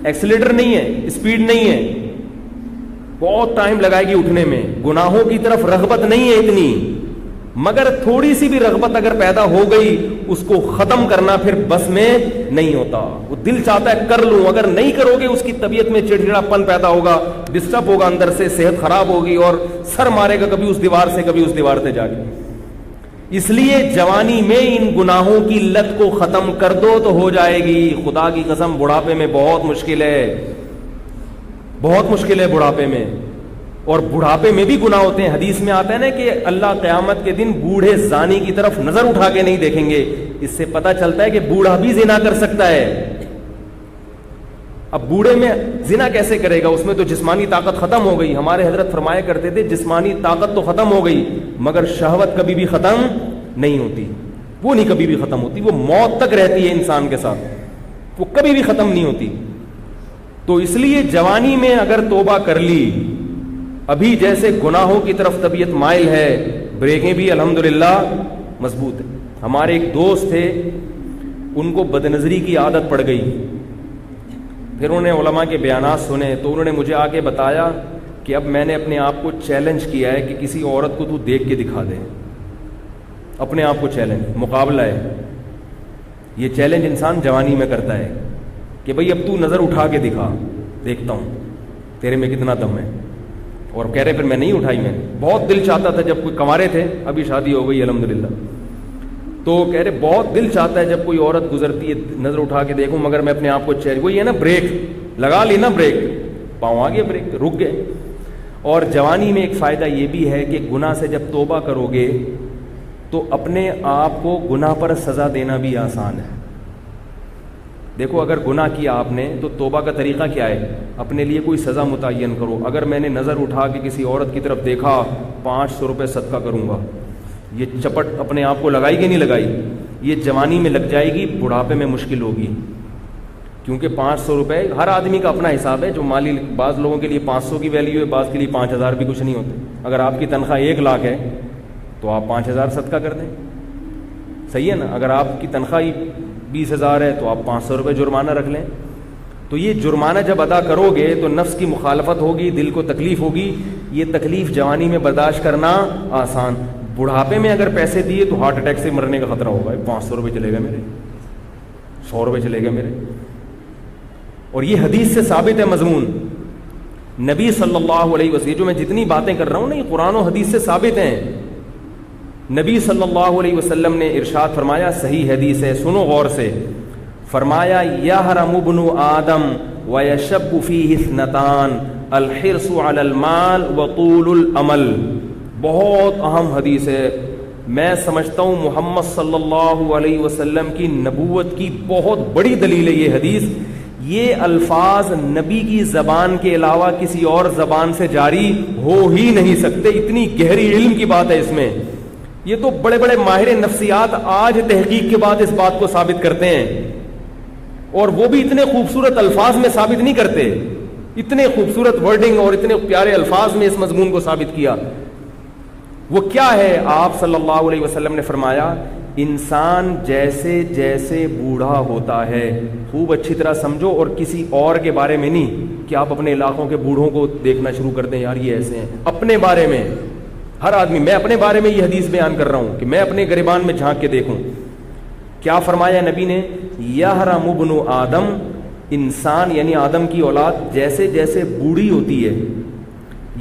ایکسیلیٹر نہیں ہے, اسپیڈ نہیں ہے, بہت ٹائم لگائے گی اٹھنے میں. گناہوں کی طرف رغبت نہیں ہے اتنی, مگر تھوڑی سی بھی رغبت اگر پیدا ہو گئی اس کو ختم کرنا پھر بس میں نہیں ہوتا. وہ دل چاہتا ہے کر لوں, اگر نہیں کرو گے اس کی طبیعت میں چڑچڑاپن پیدا ہوگا, ڈسٹرب ہوگا اندر سے, صحت خراب ہوگی اور سر مارے گا کبھی اس دیوار سے کبھی اس دیوار سے جا کے. اس لیے جوانی میں ان گناہوں کی لت کو ختم کر دو تو ہو جائے گی. خدا کی قسم بڑھاپے میں بہت مشکل ہے, بہت مشکل ہے بڑھاپے میں. اور بڑھاپے میں بھی گناہ ہوتے ہیں. حدیث میں آتا ہے نا کہ اللہ قیامت کے دن بوڑھے زانی کی طرف نظر اٹھا کے نہیں دیکھیں گے. اس سے پتہ چلتا ہے کہ بوڑھا بھی زنا کر سکتا ہے. اب بوڑھے میں زنا کیسے کرے گا؟ اس میں تو جسمانی طاقت ختم ہو گئی. ہمارے حضرت فرمایا کرتے تھے جسمانی طاقت تو ختم ہو گئی مگر شہوت کبھی بھی ختم نہیں ہوتی. وہ نہیں کبھی بھی ختم ہوتی, وہ موت تک رہتی ہے انسان کے ساتھ, وہ کبھی بھی ختم نہیں ہوتی. تو اس لیے جوانی میں اگر توبہ کر لی, ابھی جیسے گناہوں کی طرف طبیعت مائل ہے, بریکیں بھی الحمدللہ مضبوط ہیں. ہمارے ایک دوست تھے, ان کو بدنظری کی عادت پڑ گئی. پھر انہوں نے علماء کے بیانات سنے تو انہوں نے مجھے آ کے بتایا کہ اب میں نے اپنے آپ کو چیلنج کیا ہے کہ کسی عورت کو تو دیکھ کے دکھا دے. اپنے آپ کو چیلنج, مقابلہ ہے. یہ چیلنج انسان جوانی میں کرتا ہے کہ بھئی اب تو نظر اٹھا کے دکھا, دیکھتا ہوں تیرے میں کتنا دم ہے. اور کہہ رہے پھر میں نہیں اٹھائی. میں بہت دل چاہتا تھا جب کوئی کنوارے تھے, ابھی شادی ہو گئی الحمدللہ, تو کہہ رہے بہت دل چاہتا ہے جب کوئی عورت گزرتی ہے نظر اٹھا کے دیکھوں, مگر میں اپنے آپ کو وہی ہے نا بریک لگا لی نا, بریک پاؤں آگے بریک رک گئے. اور جوانی میں ایک فائدہ یہ بھی ہے کہ گناہ سے جب توبہ کرو گے تو اپنے آپ کو گناہ پر سزا دینا بھی آسان ہے. دیکھو اگر گناہ کیا آپ نے تو توبہ کا طریقہ کیا ہے؟ اپنے لیے کوئی سزا متعین کرو. اگر میں نے نظر اٹھا کے کسی عورت کی طرف دیکھا, 500 روپے صدقہ کروں گا. یہ چپٹ اپنے آپ کو لگائی کہ نہیں لگائی؟ یہ جوانی میں لگ جائے گی, بڑھاپے میں مشکل ہوگی. کیونکہ 500 روپے ہر آدمی کا اپنا حساب ہے. جو مالی بعض لوگوں کے لیے 500 کی ویلیو ہے, بعض کے لیے 5000 بھی کچھ نہیں ہوتے. اگر آپ کی تنخواہ 1 لاکھ ہے تو آپ 5000 صدقہ کر دیں, صحیح ہے نا. اگر آپ کی تنخواہ 20,000 ہے تو آپ 500 روپے جرمانہ رکھ لیں. تو یہ جرمانہ جب ادا کرو گے تو نفس کی مخالفت ہوگی, دل کو تکلیف ہوگی. یہ تکلیف جوانی میں برداشت کرنا آسان. بڑھاپے میں اگر پیسے دیے تو ہارٹ اٹیک سے مرنے کا خطرہ ہوگا. 500 روپے چلے گئے میرے, 100 روپے چلے گئے میرے. اور یہ حدیث سے ثابت ہے مضمون. نبی صلی اللہ علیہ وسلم, جو میں جتنی باتیں کر رہا ہوں نا یہ قرآن و حدیث سے ثابت ہیں. نبی صلی اللہ علیہ وسلم نے ارشاد فرمایا, صحیح حدیث ہے, سنو غور سے. فرمایا یحرم ابن آدم ویشب فیہ اثنتان الحرص علی المال وطول العمل. بہت اہم حدیث ہے. میں سمجھتا ہوں محمد صلی اللہ علیہ وسلم کی نبوت کی بہت بڑی دلیل ہے یہ حدیث. یہ الفاظ نبی کی زبان کے علاوہ کسی اور زبان سے جاری ہو ہی نہیں سکتے. اتنی گہری علم کی بات ہے اس میں. یہ تو بڑے بڑے ماہر نفسیات آج تحقیق کے بعد اس بات کو ثابت کرتے ہیں, اور وہ بھی اتنے خوبصورت الفاظ میں ثابت نہیں کرتے. اتنے خوبصورت ورڈنگ اور اتنے پیارے الفاظ میں اس مضمون کو ثابت کیا. وہ کیا ہے؟ آپ صلی اللہ علیہ وسلم نے فرمایا, انسان جیسے جیسے بوڑھا ہوتا ہے, خوب اچھی طرح سمجھو, اور کسی اور کے بارے میں نہیں کہ آپ اپنے علاقوں کے بوڑھوں کو دیکھنا شروع کر دیں, یار یہ ایسے ہیں. اپنے بارے میں ہر آدمی, میں اپنے بارے میں یہ حدیث بیان کر رہا ہوں کہ میں اپنے گریبان میں جھانک کے دیکھوں. کیا فرمایا نبی نے؟ یحرم ابن آدم, انسان یعنی آدم کی اولاد جیسے جیسے بوڑھی ہوتی ہے،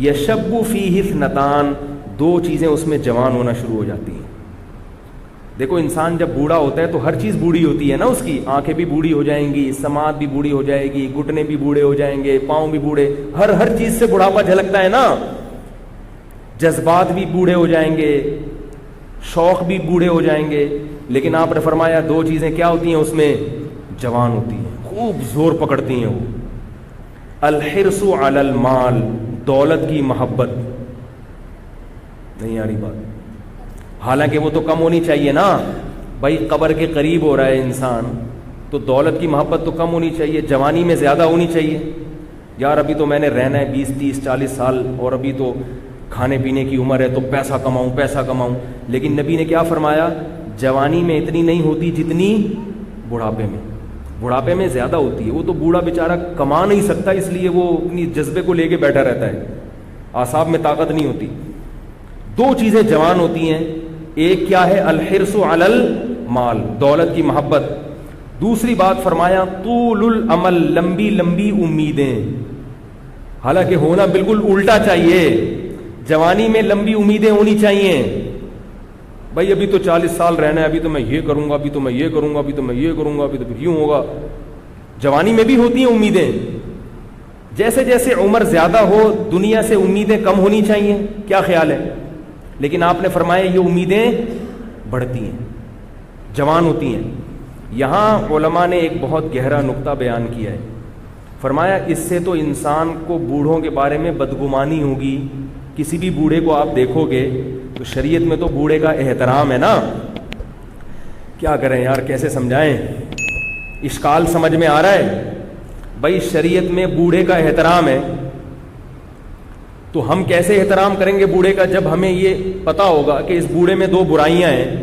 یشب فیہ اثنتان، دو چیزیں اس میں جوان ہونا شروع ہو جاتی ہیں۔ دیکھو انسان جب بوڑھا ہوتا ہے تو ہر چیز بوڑھی ہوتی ہے نا، اس کی آنکھیں بھی بوڑھی ہو جائیں گی، سماعت بھی بوڑھی ہو جائے گی، گھٹنے بھی بوڑھے ہو جائیں گے، پاؤں بھی بوڑھے، ہر چیز سے بڑھاپا جھلکتا ہے نا، جذبات بھی بوڑھے ہو جائیں گے، شوق بھی بوڑھے ہو جائیں گے، لیکن آپ نے فرمایا دو چیزیں کیا ہوتی ہیں اس میں؟ جوان ہوتی ہیں، خوب زور پکڑتی ہیں وہ، الحرص علی المال، دولت کی محبت۔ نہیں آ رہی بات؟ حالانکہ وہ تو کم ہونی چاہیے نا بھائی، قبر کے قریب ہو رہا ہے انسان تو دولت کی محبت تو کم ہونی چاہیے، جوانی میں زیادہ ہونی چاہیے۔ یار ابھی تو میں نے رہنا ہے 20 30 40 سال، اور ابھی تو کھانے پینے کی عمر ہے تو پیسہ کماؤں، لیکن نبی نے کیا فرمایا؟ جوانی میں اتنی نہیں ہوتی جتنی بڑھاپے میں زیادہ ہوتی ہے۔ وہ تو بوڑھا بیچارہ کما نہیں سکتا، اس لیے وہ اپنی جذبے کو لے کے بیٹھا رہتا ہے، اعصاب میں طاقت نہیں ہوتی۔ دو چیزیں جوان ہوتی ہیں، ایک کیا ہے؟ الحرص علی المال، دولت کی محبت۔ دوسری بات فرمایا طول الامل، لمبی لمبی امیدیں۔ حالانکہ ہونا بالکل الٹا چاہیے، جوانی میں لمبی امیدیں ہونی چاہیے۔ بھائی ابھی تو 40 سال رہنا ہے، ابھی تو میں یہ کروں گا، ابھی تو میں یہ کروں گا، ابھی تو میں یہ کروں گا، ابھی تو یوں ہوگا۔ جوانی میں بھی ہوتی ہیں امیدیں، جیسے جیسے عمر زیادہ ہو دنیا سے امیدیں کم ہونی چاہیے۔ کیا خیال ہے؟ لیکن آپ نے فرمایا یہ امیدیں بڑھتی ہیں، جوان ہوتی ہیں۔ یہاں علماء نے ایک بہت گہرا نقطہ بیان کیا ہے، فرمایا اس سے تو انسان کو بوڑھوں کے بارے میں بدگمانی ہوگی۔ کسی بھی بوڑھے کو آپ دیکھو گے تو شریعت میں تو بوڑھے کا احترام ہے نا، کیا کریں یار، کیسے سمجھائیں؟ اشکال سمجھ میں آ رہا ہے؟ بھائی شریعت میں بوڑھے کا احترام ہے، تو ہم کیسے احترام کریں گے بوڑھے کا جب ہمیں یہ پتا ہوگا کہ اس بوڑھے میں دو برائیاں ہیں؟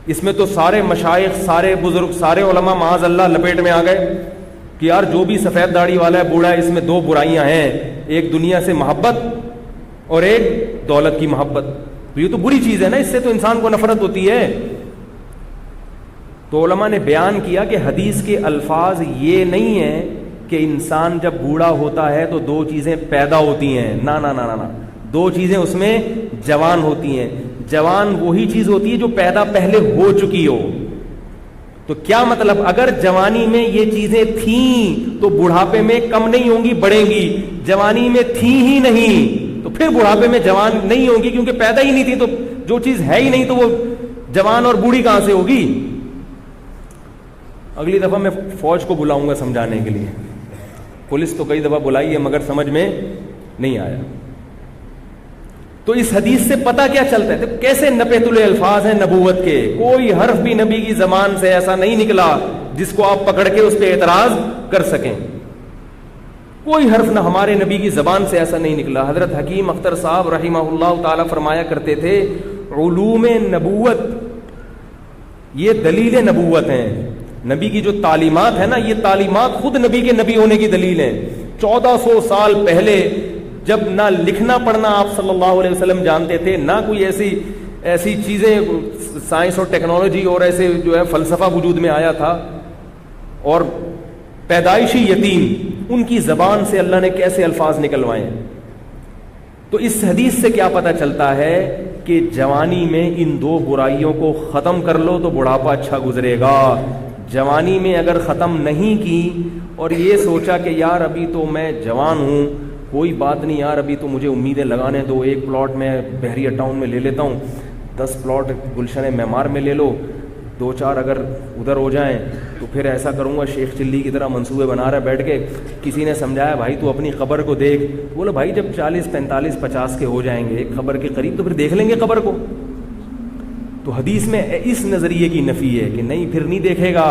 اس میں تو سارے مشائخ، سارے بزرگ، سارے علماء معاذ اللہ لپیٹ میں آ گئے کہ یار جو بھی سفید داڑھی والا ہے بوڑھا ہے، اس میں دو برائیاں ہیں، ایک دنیا سے محبت اور ایک دولت کی محبت۔ تو یہ تو بری چیز ہے نا، اس سے تو انسان کو نفرت ہوتی ہے۔ تو علماء نے بیان کیا کہ حدیث کے الفاظ یہ نہیں ہیں کہ انسان جب بوڑھا ہوتا ہے تو دو چیزیں پیدا ہوتی ہیں، نہ نہ نہ نہ، دو چیزیں اس میں جوان ہوتی ہیں۔ جوان وہی چیز ہوتی ہے جو پیدا پہلے ہو چکی ہو۔ تو کیا مطلب؟ اگر جوانی میں یہ چیزیں تھیں تو بڑھاپے میں کم نہیں ہوں گی، بڑھیں گی۔ جوانی میں تھیں ہی نہیں تو پھر بڑھاپے میں جوان نہیں ہوں گی، کیونکہ پیدا ہی نہیں تھی، تو جو چیز ہے ہی نہیں تو وہ جوان اور بوڑھی کہاں سے ہوگی؟ اگلی دفعہ میں فوج کو بلاؤں گا سمجھانے کے لیے، پولیس تو کئی دفعہ بلائی ہے مگر سمجھ میں نہیں آیا۔ تو اس حدیث سے پتہ کیا چلتا ہے؟ کیسے نپے تلے الفاظ ہیں نبوت کے، کوئی حرف بھی نبی کی زبان سے ایسا نہیں نکلا جس کو آپ پکڑ کے اس پہ اعتراض کر سکیں۔ کوئی حرف نہ ہمارے نبی کی زبان سے ایسا نہیں نکلا۔ حضرت حکیم اختر صاحب رحمہ اللہ تعالی فرمایا کرتے تھے، علوم نبوت یہ دلیل نبوت ہیں۔ نبی کی جو تعلیمات ہے نا، یہ تعلیمات خود نبی کے نبی ہونے کی دلیل ہیں۔ 1400 سال پہلے جب نہ لکھنا پڑھنا آپ صلی اللہ علیہ وسلم جانتے تھے، نہ کوئی ایسی چیزیں سائنس اور ٹیکنالوجی اور ایسے جو ہے فلسفہ وجود میں آیا تھا، اور پیدائشی یتیم ان کی زبان سے اللہ نے کیسے الفاظ نکلوائے ہیں۔ تو اس حدیث سے کیا پتہ چلتا ہے کہ جوانی میں ان دو برائیوں کو ختم کر لو تو بڑھاپا اچھا گزرے گا۔ جوانی میں اگر ختم نہیں کی اور یہ سوچا کہ یار ابھی تو میں جوان ہوں، کوئی بات نہیں یار، ابھی تو مجھے امیدیں لگانے دو، ایک پلاٹ میں بحریہ ٹاؤن میں لے لیتا ہوں، 10 پلاٹ گلشن معمار میں لے لو، 2-4 اگر ادھر ہو جائیں تو پھر ایسا کروں گا، شیخ چلی کی طرح منصوبے بنا رہا بیٹھ کے۔ کسی نے سمجھایا بھائی تو اپنی قبر کو دیکھ، بولو بھائی جب 40 45 50 کے ہو جائیں گے ایک قبر کے قریب تو پھر دیکھ لیں گے قبر کو۔ تو حدیث میں اس نظریے کی نفی ہے کہ نہیں پھر نہیں دیکھے گا،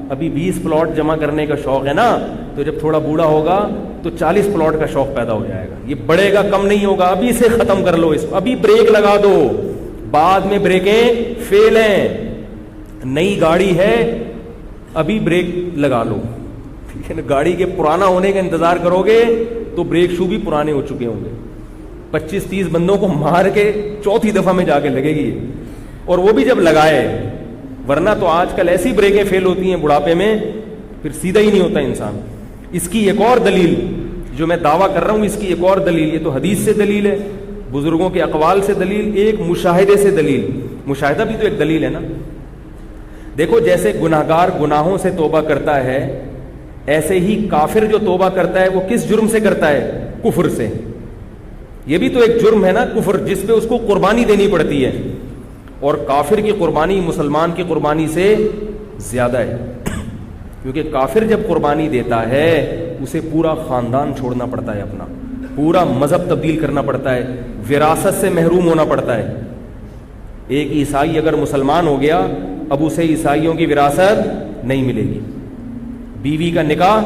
ابھی 20 پلاٹ جمع کرنے کا شوق ہے نا، تو جب تھوڑا بوڑھا ہوگا تو 40 پلاٹ کا شوق پیدا ہو جائے گا، یہ بڑھے گا کم نہیں ہوگا۔ ابھی سے ختم کر لو اس کو، ابھی بریک لگا دو، بعد میں بریکیں فیل ہیں۔ نئی گاڑی ہے ابھی بریک لگا لو، ٹھیک ہے نا، گاڑی کے پرانا ہونے کا انتظار کرو گے تو بریک شو بھی پرانے ہو چکے ہوں گے، 25-30 بندوں کو مار کے چوتھی دفعہ میں جا کے لگے گی، اور وہ بھی جب لگائے، ورنہ تو آج کل ایسی بریکیں فیل ہوتی ہیں بڑھاپے میں پھر سیدھا ہی نہیں ہوتا انسان. اس کی ایک اور دلیل جو میں دعویٰ کر رہا ہوں، اس کی ایک اور دلیل، یہ تو حدیث سے دلیل ہے، بزرگوں کے اقوال سے دلیل، ایک مشاہدے سے دلیل. مشاہدہ بھی تو ایک دلیل ہے نا. دیکھو جیسے گناہگار گناہوں سے توبہ کرتا ہے، ایسے ہی کافر جو توبہ کرتا ہے وہ کس جرم سے کرتا ہے؟ کفر سے. یہ بھی تو ایک جرم ہے نا کفر، جس پہ اس کو قربانی دینی پڑتی ہے، اور کافر کی قربانی مسلمان کی قربانی سے زیادہ ہے، کیونکہ کافر جب قربانی دیتا ہے اسے پورا خاندان چھوڑنا پڑتا ہے، اپنا پورا مذہب تبدیل کرنا پڑتا ہے، وراثت سے محروم ہونا پڑتا ہے. ایک عیسائی اگر مسلمان ہو گیا اب اسے عیسائیوں کی وراثت نہیں ملے گی. بیوی کا نکاح،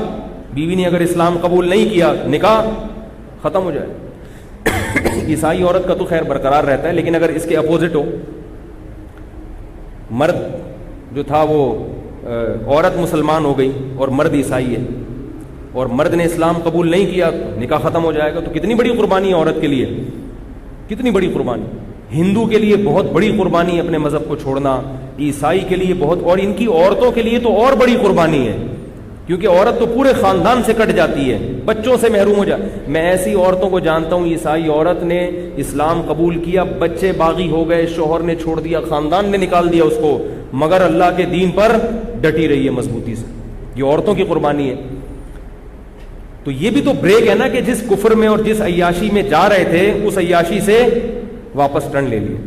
بیوی نے اگر اسلام قبول نہیں کیا نکاح ختم ہو جائے. عیسائی عورت کا تو خیر برقرار رہتا ہے، لیکن اگر اس کے اپوزٹ ہو، مرد جو تھا وہ عورت مسلمان ہو گئی اور مرد عیسائی ہے، اور مرد نے اسلام قبول نہیں کیا، نکاح ختم ہو جائے گا. تو کتنی بڑی قربانی ہے عورت کے لیے، کتنی بڑی قربانی. ہندو کے لیے بہت بڑی قربانی اپنے مذہب کو چھوڑنا، عیسائی کے لیے بہت، اور ان کی عورتوں کے لیے تو اور بڑی قربانی ہے، کیونکہ عورت تو پورے خاندان سے کٹ جاتی ہے، بچوں سے محروم ہو جائے. میں ایسی عورتوں کو جانتا ہوں، عیسائی عورت نے اسلام قبول کیا، بچے باغی ہو گئے، شوہر نے چھوڑ دیا، خاندان نے نکال دیا اس کو، مگر اللہ کے دین پر ڈٹی رہی ہے مضبوطی سے. یہ عورتوں کی قربانی ہے. تو یہ بھی تو بریک ہے نا کہ جس کفر میں اور جس عیاشی میں جا رہے تھے اس عیاشی سے واپس ٹرن لے لیے.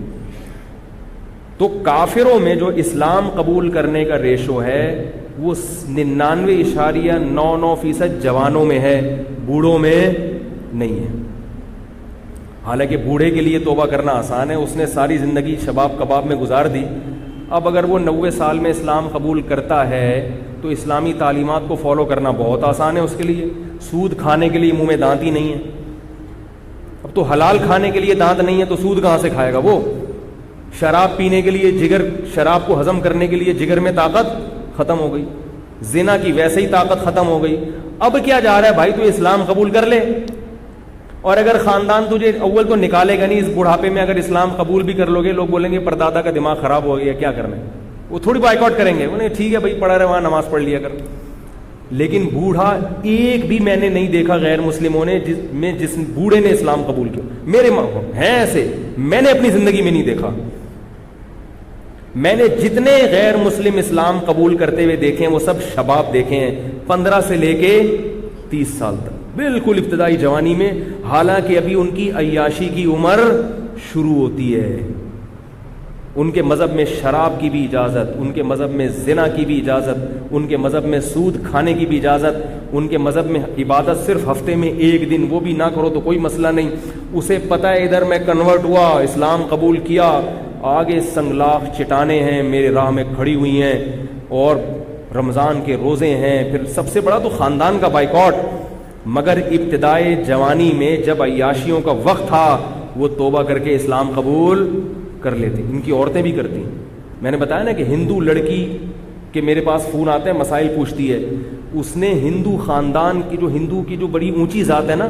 تو کافروں میں جو اسلام قبول کرنے کا ریشو ہے وہ 99.99% جوانوں میں ہے، بوڑھوں میں نہیں ہے. حالانکہ بوڑھے کے لیے توبہ کرنا آسان ہے، اس نے ساری زندگی شباب کباب میں گزار دی. اب اگر وہ 90 سال میں اسلام قبول کرتا ہے تو اسلامی تعلیمات کو فالو کرنا بہت آسان ہے اس کے لیے. سود کھانے کے لیے منہ میں دانت ہی نہیں ہے. اب تو حلال کھانے کے لیے دانت نہیں ہے تو سود کہاں سے کھائے گا وہ؟ شراب پینے کے لیے جگر، شراب کو ہضم کرنے کے لیے جگر میں طاقت ختم ہو گئی. زنا کی ویسے ہی طاقت ختم ہو گئی. اب کیا جا رہا ہے بھائی؟ تو اسلام قبول کر لے، اور اگر خاندان تجھے اول تو نکالے گا نہیں، اس بڑھاپے میں اگر اسلام قبول بھی کر لو گے لوگ بولیں گے پردادا کا دماغ خراب ہو گیا، کیا کرنا ہے. وہ تھوڑی بائیک آؤٹ کریں گے، انہیں ٹھیک ہے بھائی پڑھا رہے وہاں نماز پڑھ لیا کر. لیکن بوڑھا ایک بھی میں نے نہیں دیکھا غیر مسلموں نے جس بوڑھے نے اسلام قبول کیا. میرے ہیں ایسے، میں نے اپنی زندگی میں نہیں دیکھا. میں نے جتنے غیر مسلم اسلام قبول کرتے ہوئے دیکھے ہیں وہ سب شباب دیکھے ہیں، 15 سے لے کے 30 سال تک، بالکل ابتدائی جوانی میں. حالانکہ ابھی ان کی عیاشی کی عمر شروع ہوتی ہے. ان کے مذہب میں شراب کی بھی اجازت، ان کے مذہب میں زنا کی بھی اجازت، ان کے مذہب میں سود کھانے کی بھی اجازت، ان کے مذہب میں عبادت صرف ہفتے میں ایک دن، وہ بھی نہ کرو تو کوئی مسئلہ نہیں. اسے پتہ ہے ادھر میں کنورٹ ہوا، اسلام قبول کیا، آگے سنگلاخ چٹانیں ہیں میرے راہ میں کھڑی ہوئی ہیں، اور رمضان کے روزے ہیں، پھر سب سے بڑا تو خاندان کا بائیکاٹ. مگر ابتدائے جوانی میں جب عیاشیوں کا وقت تھا وہ توبہ کر کے اسلام قبول کر لیتے. ان کی عورتیں بھی کرتی. میں نے بتایا نا کہ ہندو لڑکی کے میرے پاس فون آتے ہیں، مسائل پوچھتی ہے. اس نے ہندو خاندان کی جو ہندو کی جو بڑی اونچی ذات ہے نا،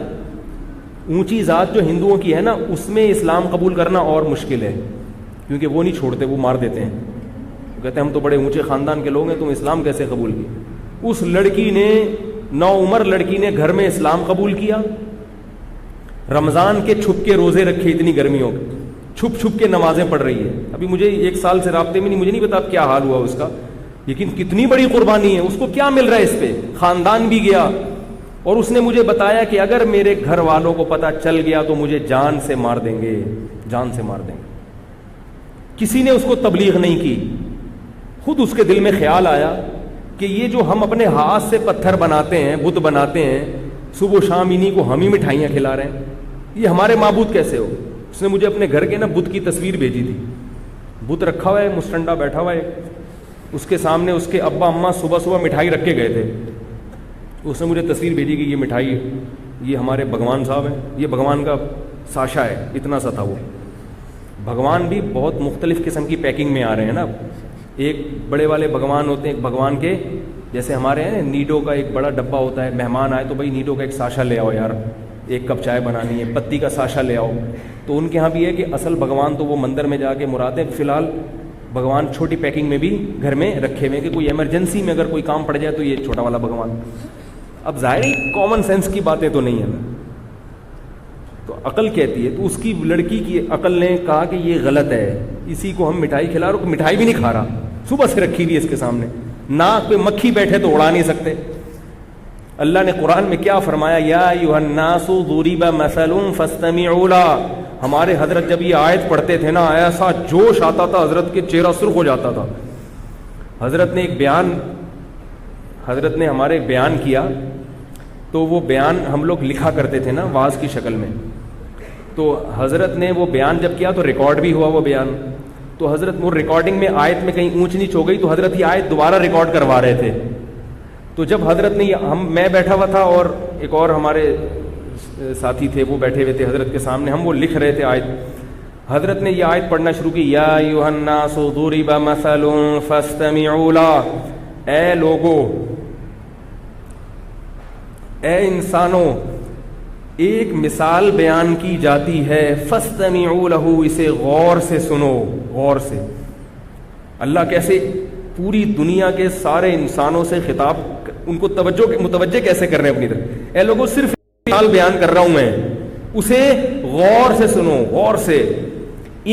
اونچی ذات جو ہندوؤں کی ہے نا، اس میں اسلام قبول کرنا اور مشکل ہے، کیونکہ وہ نہیں چھوڑتے، وہ مار دیتے ہیں. وہ کہتے ہیں ہم تو بڑے اونچے خاندان کے لوگ ہیں، تم اسلام کیسے قبول کی؟ اس لڑکی نے، نوعمر لڑکی نے گھر میں اسلام قبول کیا، رمضان کے چھپ کے روزے رکھے، اتنی گرمیوں کے چھپ چھپ کے نمازیں پڑھ رہی ہے. ابھی مجھے 1 سال سے رابطے میں نہیں، مجھے نہیں پتا کیا حال ہوا اس کا، لیکن کتنی بڑی قربانی ہے. اس کو کیا مل رہا ہے اس پہ؟ خاندان بھی گیا. اور اس نے مجھے بتایا کہ اگر میرے گھر والوں کو پتہ چل گیا تو مجھے جان سے مار دیں گے، جان سے مار دیں گے. کسی نے اس کو تبلیغ نہیں کی. خود اس کے دل میں خیال آیا کہ یہ جو ہم اپنے ہاتھ سے پتھر بناتے ہیں، بت بناتے ہیں، صبح و شام انہی کو ہم ہی مٹھائیاں کھلا رہے ہیں، یہ ہمارے معبود کیسے ہو؟ اس نے مجھے اپنے گھر کے نا بت کی تصویر بھیجی تھی. بت رکھا ہوا ہے، مستنڈا بیٹھا ہوا ہے، اس کے سامنے اس کے ابا اماں صبح صبح مٹھائی رکھ کے گئے تھے. اس نے مجھے تصویر بھیجی کہ یہ مٹھائی، یہ ہمارے بھگوان صاحب ہیں، یہ بھگوان کا ساشا ہے، اتنا سا تھا وہ. بھگوان بھی بہت مختلف قسم کی پیکنگ میں آ رہے ہیں نا. ایک بڑے والے بھگوان ہوتے ہیں، ایک بھگوان کے جیسے ہمارے ہیں نیڈو کا ایک بڑا ڈبہ ہوتا ہے، مہمان آئے تو بھائی نیڈو کا ایک ساشا لے آؤ یار، 1 کپ چائے بنانی ہے، پتی کا ساشا لے آؤ. تو ان کے ہاں بھی ہے کہ اصل بھگوان تو وہ مندر میں جا کے مراتے ہیں. فی الحال بھگوان چھوٹی پیکنگ میں بھی گھر میں رکھے ہوئے کہ کوئی ایمرجنسی میں اگر کوئی کام پڑ جائے تو یہ چھوٹا والا بھگوان. اب ظاہر کامن سینس کی باتیں تو نہیں ہیں, تو عقل کہتی ہے. تو اس کی لڑکی کی عقل نے کہا کہ یہ غلط ہے, اسی کو ہم مٹھائی کھلا رہے, مٹھائی بھی نہیں کھا رہا, صبح سے رکھی ہوئی ہے اس کے سامنے, ناک پہ مکھی بیٹھے تو اڑا نہیں سکتے. اللہ نے قرآن میں کیا فرمایا, یا ایھا الناس ضرب مثل فاستمعوا له. ہمارے حضرت جب یہ آیت پڑھتے تھے نا, ایسا جوش آتا تھا, حضرت کے چہرہ سرخ ہو جاتا تھا. حضرت نے ہمارے بیان کیا, تو وہ بیان ہم لوگ لکھا کرتے تھے نا واعظ کی شکل میں. تو حضرت نے وہ بیان جب کیا تو ریکارڈ بھی ہوا وہ بیان. تو حضرت وہ ریکارڈنگ میں آیت میں کہیں اونچ نیچ ہو گئی تو حضرت یہ آیت دوبارہ ریکارڈ کروا رہے تھے. تو جب حضرت نے میں بیٹھا ہوا تھا اور ایک اور ہمارے ساتھی تھے, وہ بیٹھے ہوئے تھے حضرت کے سامنے, ہم وہ لکھ رہے تھے آیت. حضرت نے یہ آیت پڑھنا شروع کی, یا ایھا الناس ضرب مثل فاستمعوا له. اے لوگو, اے انسانوں, ایک مثال بیان کی جاتی ہے, فاستمعوا له, اسے غور سے سنو, غور سے. اللہ کیسے پوری دنیا کے سارے انسانوں سے خطاب, ان کو متوجہ کیسے کر رہے ہیں اپنی طرف. اے لوگوں, صرف مثال بیان کر رہا ہوں میں, اسے غور سے سنو, غور سے.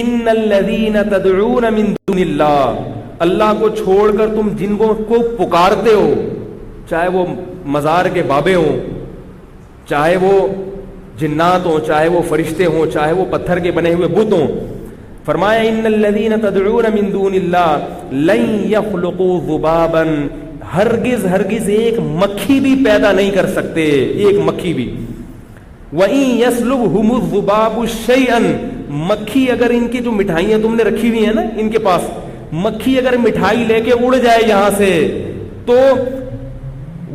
ان الذین تدعون من دون اللہ, اللہ کو چھوڑ کر تم جن کو پکارتے ہو, چاہے وہ مزار کے بابے ہوں, چاہے وہ جنات ہوں, چاہے وہ فرشتے ہوں, چاہے وہ پتھر کے بنے ہوئے بت ہوں. فرمایا ان الذین تدعون من دون اللہ لن یخلقوا ذبابا, ہرگز ایک مکھی بھی پیدا نہیں کر سکتے, ایک مکھی بھی. وَإِن يَسْلُبْهُمُ الذُّبَابُ شَيْئًا, مکھی اگر ان کی جو مٹھائیاں تم نے رکھی ہوئی ہیں نا ان کے پاس, مکھی اگر مٹھائی لے کے اڑ جائے یہاں سے تو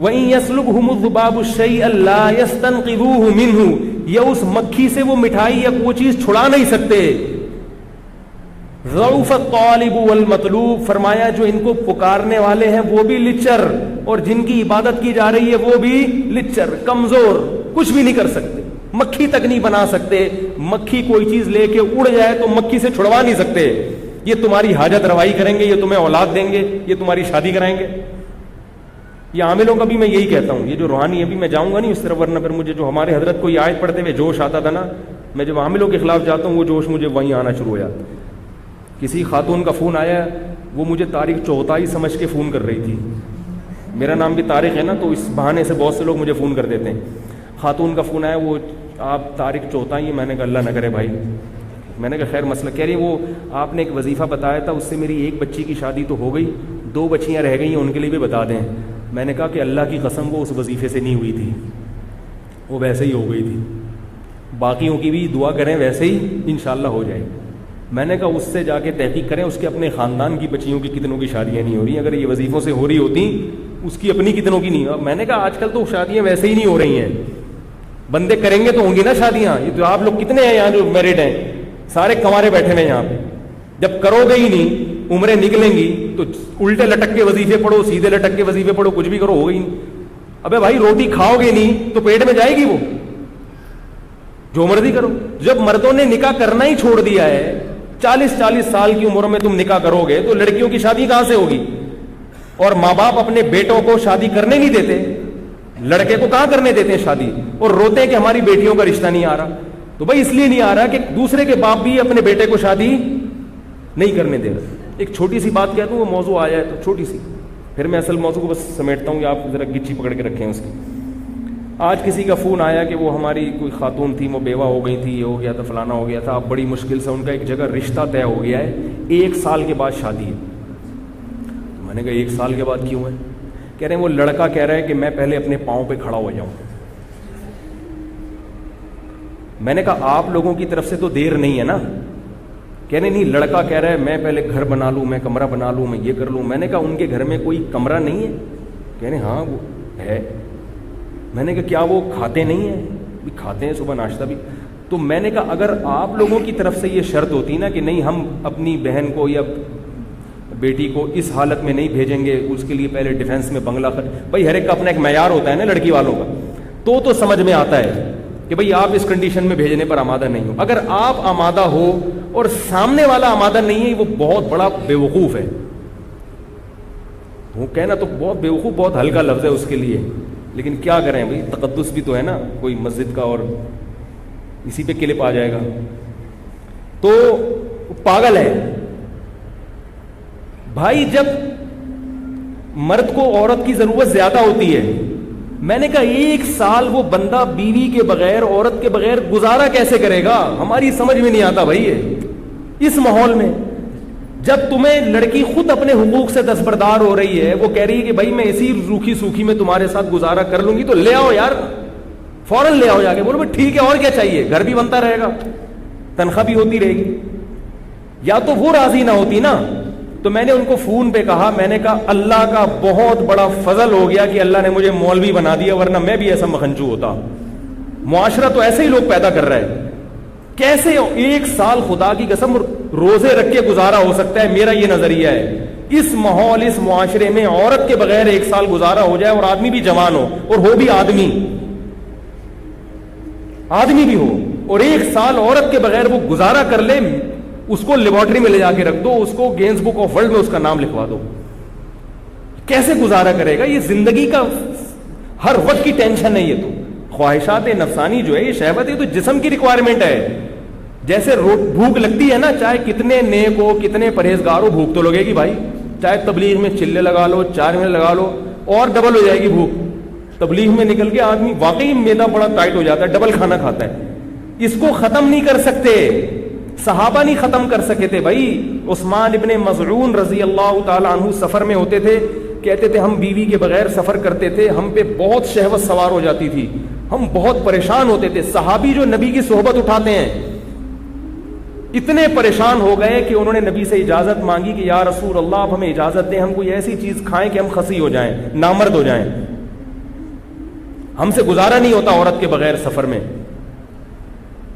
وَإِن يَسْلُبْهُمُ الذُّبَابُ شَيْئًا لَا يَسْتَنْقِذُوهُ مِنْهُ, یا اس مکھی سے وہ مٹھائی یا کوئی چیز چھڑا نہیں سکتے. ضعف الطالب والمطلوب, فرمایا جو ان کو پکارنے والے ہیں وہ بھی لچر, اور جن کی عبادت کی جا رہی ہے وہ بھی لچر, کمزور, کچھ بھی نہیں کر سکتے, مکھی تک نہیں بنا سکتے. مکھی کوئی چیز لے کے اڑ جائے تو مکھی سے چھڑوا نہیں سکتے. یہ تمہاری حاجت روائی کریں گے, یہ تمہیں اولاد دیں گے, یہ تمہاری شادی کرائیں گے. یہ عاملوں کا بھی میں یہی کہتا ہوں, یہ جو روحانی, ابھی میں جاؤں گا نہیں اس طرف, ورنہ پھر مجھے جو ہمارے حضرت کو یہ آیت پڑھتے ہوئے جوش آتا تھا نا, میں جب عاملوں کے خلاف جاتا ہوں وہ جوش مجھے وہیں آنا شروع ہو جاتا. کسی خاتون کا فون آیا, وہ مجھے طارق چوتھائی سمجھ کے فون کر رہی تھی. میرا نام بھی طارق ہے نا, تو اس بہانے سے بہت سے لوگ مجھے فون کر دیتے ہیں. خاتون کا فون آیا, وہ آپ طارق چوتھائی ہیں. میں نے کہا اللہ نہ کرے بھائی. میں نے کہا خیر مسئلہ, کہہ رہی وہ آپ نے ایک وظیفہ بتایا تھا, اس سے میری ایک بچی کی شادی تو ہو گئی, 2 بچیاں رہ گئی ہیں, ان کے لیے بھی بتا دیں. میں نے کہا کہ اللہ کی قسم وہ اس وظیفے سے نہیں ہوئی تھی, وہ ویسے ہی ہو گئی تھی, باقیوں کی بھی دعا کریں ویسے ہی انشاءاللہ ہو جائے. میں نے کہا اس سے جا کے تحقیق کریں, اس کے اپنے خاندان کی بچیوں کی کتنوں کی شادیاں نہیں ہو رہی, اگر یہ وظیفوں سے ہو رہی ہوتی اس کی اپنی کتنوں کی نہیں. میں نے کہا آج کل تو شادیاں ویسے ہی نہیں ہو رہی ہیں, بندے کریں گے تو ہوں گی نا شادیاں. یہ تو آپ لوگ کتنے ہیں یہاں جو میرڈ ہیں, سارے کنوارے بیٹھے ہوئے یہاں پہ. جب کرو گے ہی نہیں, عمریں نکلیں گی تو الٹے لٹک کے وظیفے پڑھو, سیدھے لٹک کے وظیفے پڑھو, کچھ بھی کرو, ہوگا ہی نہیں. ابے بھائی روٹی کھاؤ گے نہیں تو پیٹ میں جائے گی, وہ جو مرضی کرو. جب مردوں نے نکاح کرنا ہی چھوڑ دیا ہے, 40 سال کی عمر میں تم نکاح کرو گے تو لڑکیوں کی شادی کہاں سے ہوگی؟ اور ماں باپ اپنے بیٹوں کو شادی کرنے نہیں دیتے, لڑکے کو کہاں کرنے دیتے ہیں شادی, اور روتے ہیں کہ ہماری بیٹیوں کا رشتہ نہیں آ رہا. تو بھائی اس لیے نہیں آ رہا کہ دوسرے کے باپ بھی اپنے بیٹے کو شادی نہیں کرنے دے رہے. ایک چھوٹی سی بات کہتا ہوں, وہ موضوع آیا ہے تو چھوٹی سی, پھر میں اصل موضوع کو بس سمیٹتا ہوں, آپ ذرا گچی پکڑ کے رکھیں اس کی. آج کسی کا فون آیا کہ وہ ہماری کوئی خاتون تھی, وہ بیوہ ہو گئی تھی, یہ ہو گیا تھا, فلانا ہو گیا تھا, اب بڑی مشکل سے ان کا ایک جگہ رشتہ طے ہو گیا ہے, 1 سال کے بعد شادی ہے. میں نے کہا 1 سال کے بعد کیوں ہے؟ کہہ رہے ہیں وہ لڑکا کہہ رہا ہے کہ میں پہلے اپنے پاؤں پہ کھڑا ہو جاؤں. میں نے کہا آپ لوگوں کی طرف سے تو دیر نہیں ہے نا. کہہ رہے نہیں, لڑکا کہہ رہا ہے میں پہلے گھر بنا لوں, میں کمرہ بنا لوں, میں یہ کر لوں. میں نے کہا ان کے گھر میں کوئی کمرہ نہیں ہے؟ کہہ رہے ہاں وہ ہے. میں نے کہا کیا وہ کھاتے نہیں ہیں؟ بھی کھاتے ہیں, صبح ناشتہ بھی. تو میں نے کہا اگر آپ لوگوں کی طرف سے یہ شرط ہوتی نا کہ نہیں ہم اپنی بہن کو یا بیٹی کو اس حالت میں نہیں بھیجیں گے, اس کے لیے پہلے ڈیفینس میں بنگلہ خرچ, بھائی ہر ایک کا اپنا ایک معیار ہوتا ہے نا لڑکی والوں کا, تو سمجھ میں آتا ہے. کہ بھئی آپ اس کنڈیشن میں بھیجنے پر آمادہ نہیں ہو. اگر آپ آمادہ ہو اور سامنے والا آمادہ نہیں ہے, وہ بہت بڑا بیوقوف ہے. وہ کہنا تو بہت بیوقوف بہت ہلکا لفظ ہے اس کے لیے, لیکن کیا کریں بھئی, تقدس بھی تو ہے نا کوئی مسجد کا, اور اسی پہ کلپ آ جائے گا. تو پاگل ہے بھائی. جب مرد کو عورت کی ضرورت زیادہ ہوتی ہے, میں نے کہا 1 سال وہ بندہ بیوی کے بغیر, عورت کے بغیر گزارا کیسے کرے گا؟ ہماری سمجھ میں نہیں آتا بھائی. اس ماحول میں جب تمہیں لڑکی خود اپنے حقوق سے دستبردار ہو رہی ہے, وہ کہہ رہی ہے کہ بھائی میں اسی روکھی سوکھی میں تمہارے ساتھ گزارا کر لوں گی, تو لے آؤ یار, فوراً لے آؤ جا کے. بولو ٹھیک ہے, اور کیا چاہیے, گھر بھی بنتا رہے گا, تنخواہ بھی ہوتی رہے گی. یا تو وہ راضی نہ ہوتی نا. تو میں نے ان کو فون پہ کہا, میں نے کہا اللہ کا بہت بڑا فضل ہو گیا کہ اللہ نے مجھے مولوی بنا دیا, ورنہ میں بھی ایسا مکھنچو ہوتا. معاشرہ تو ایسے ہی لوگ پیدا کر رہا ہے. کیسے 1 سال خدا کی قسم روزے رکھ کے گزارا ہو سکتا ہے؟ میرا یہ نظریہ ہے. اس ماحول, اس معاشرے میں عورت کے بغیر 1 سال گزارا ہو جائے, اور آدمی بھی جوان ہو, اور ہو بھی آدمی بھی ہو, اور 1 سال عورت کے بغیر وہ گزارا کر لے, اس کو لیبارٹری میں لے جا کے رکھ دو, اس کو گینز بک آف ورلڈ میں اس کا نام لکھوا دو. کیسے گزارا کرے گا؟ یہ زندگی کا ہر وقت کی ٹینشن ہے. یہ تو خواہشات نفسانی جو ہے, یہ شہوت ہے, تو جسم کی ریکوائرمنٹ ہے. جیسے بھوک لگتی ہے نا, چاہے کتنے نیک ہو, کتنے پرہیزگار ہو, بھوک تو لگے گی بھائی. چاہے تبلیغ میں چلے لگا لو, 4 مہینے لگا لو, اور ڈبل ہو جائے گی بھوک. تبلیغ میں نکل کے آدمی واقعی میدا بڑا ٹائٹ ہو جاتا ہے, ڈبل کھانا کھاتا ہے. اس کو ختم نہیں کر سکتے, صحابہ نہیں ختم کر سکے تھے بھائی. عثمان ابن مظعون رضی اللہ تعالی عنہ سفر میں ہوتے تھے, کہتے تھے ہم بیوی کے بغیر سفر کرتے تھے, ہم پہ بہت شہوت سوار ہو جاتی تھی, ہم بہت پریشان ہوتے تھے. صحابی جو نبی کی صحبت اٹھاتے ہیں, اتنے پریشان ہو گئے کہ انہوں نے نبی سے اجازت مانگی کہ یا رسول اللہ آپ ہمیں اجازت دیں, ہم کوئی ایسی چیز کھائیں کہ ہم خسی ہو جائیں, نامرد ہو جائیں, ہم سے گزارا نہیں ہوتا عورت کے بغیر سفر میں.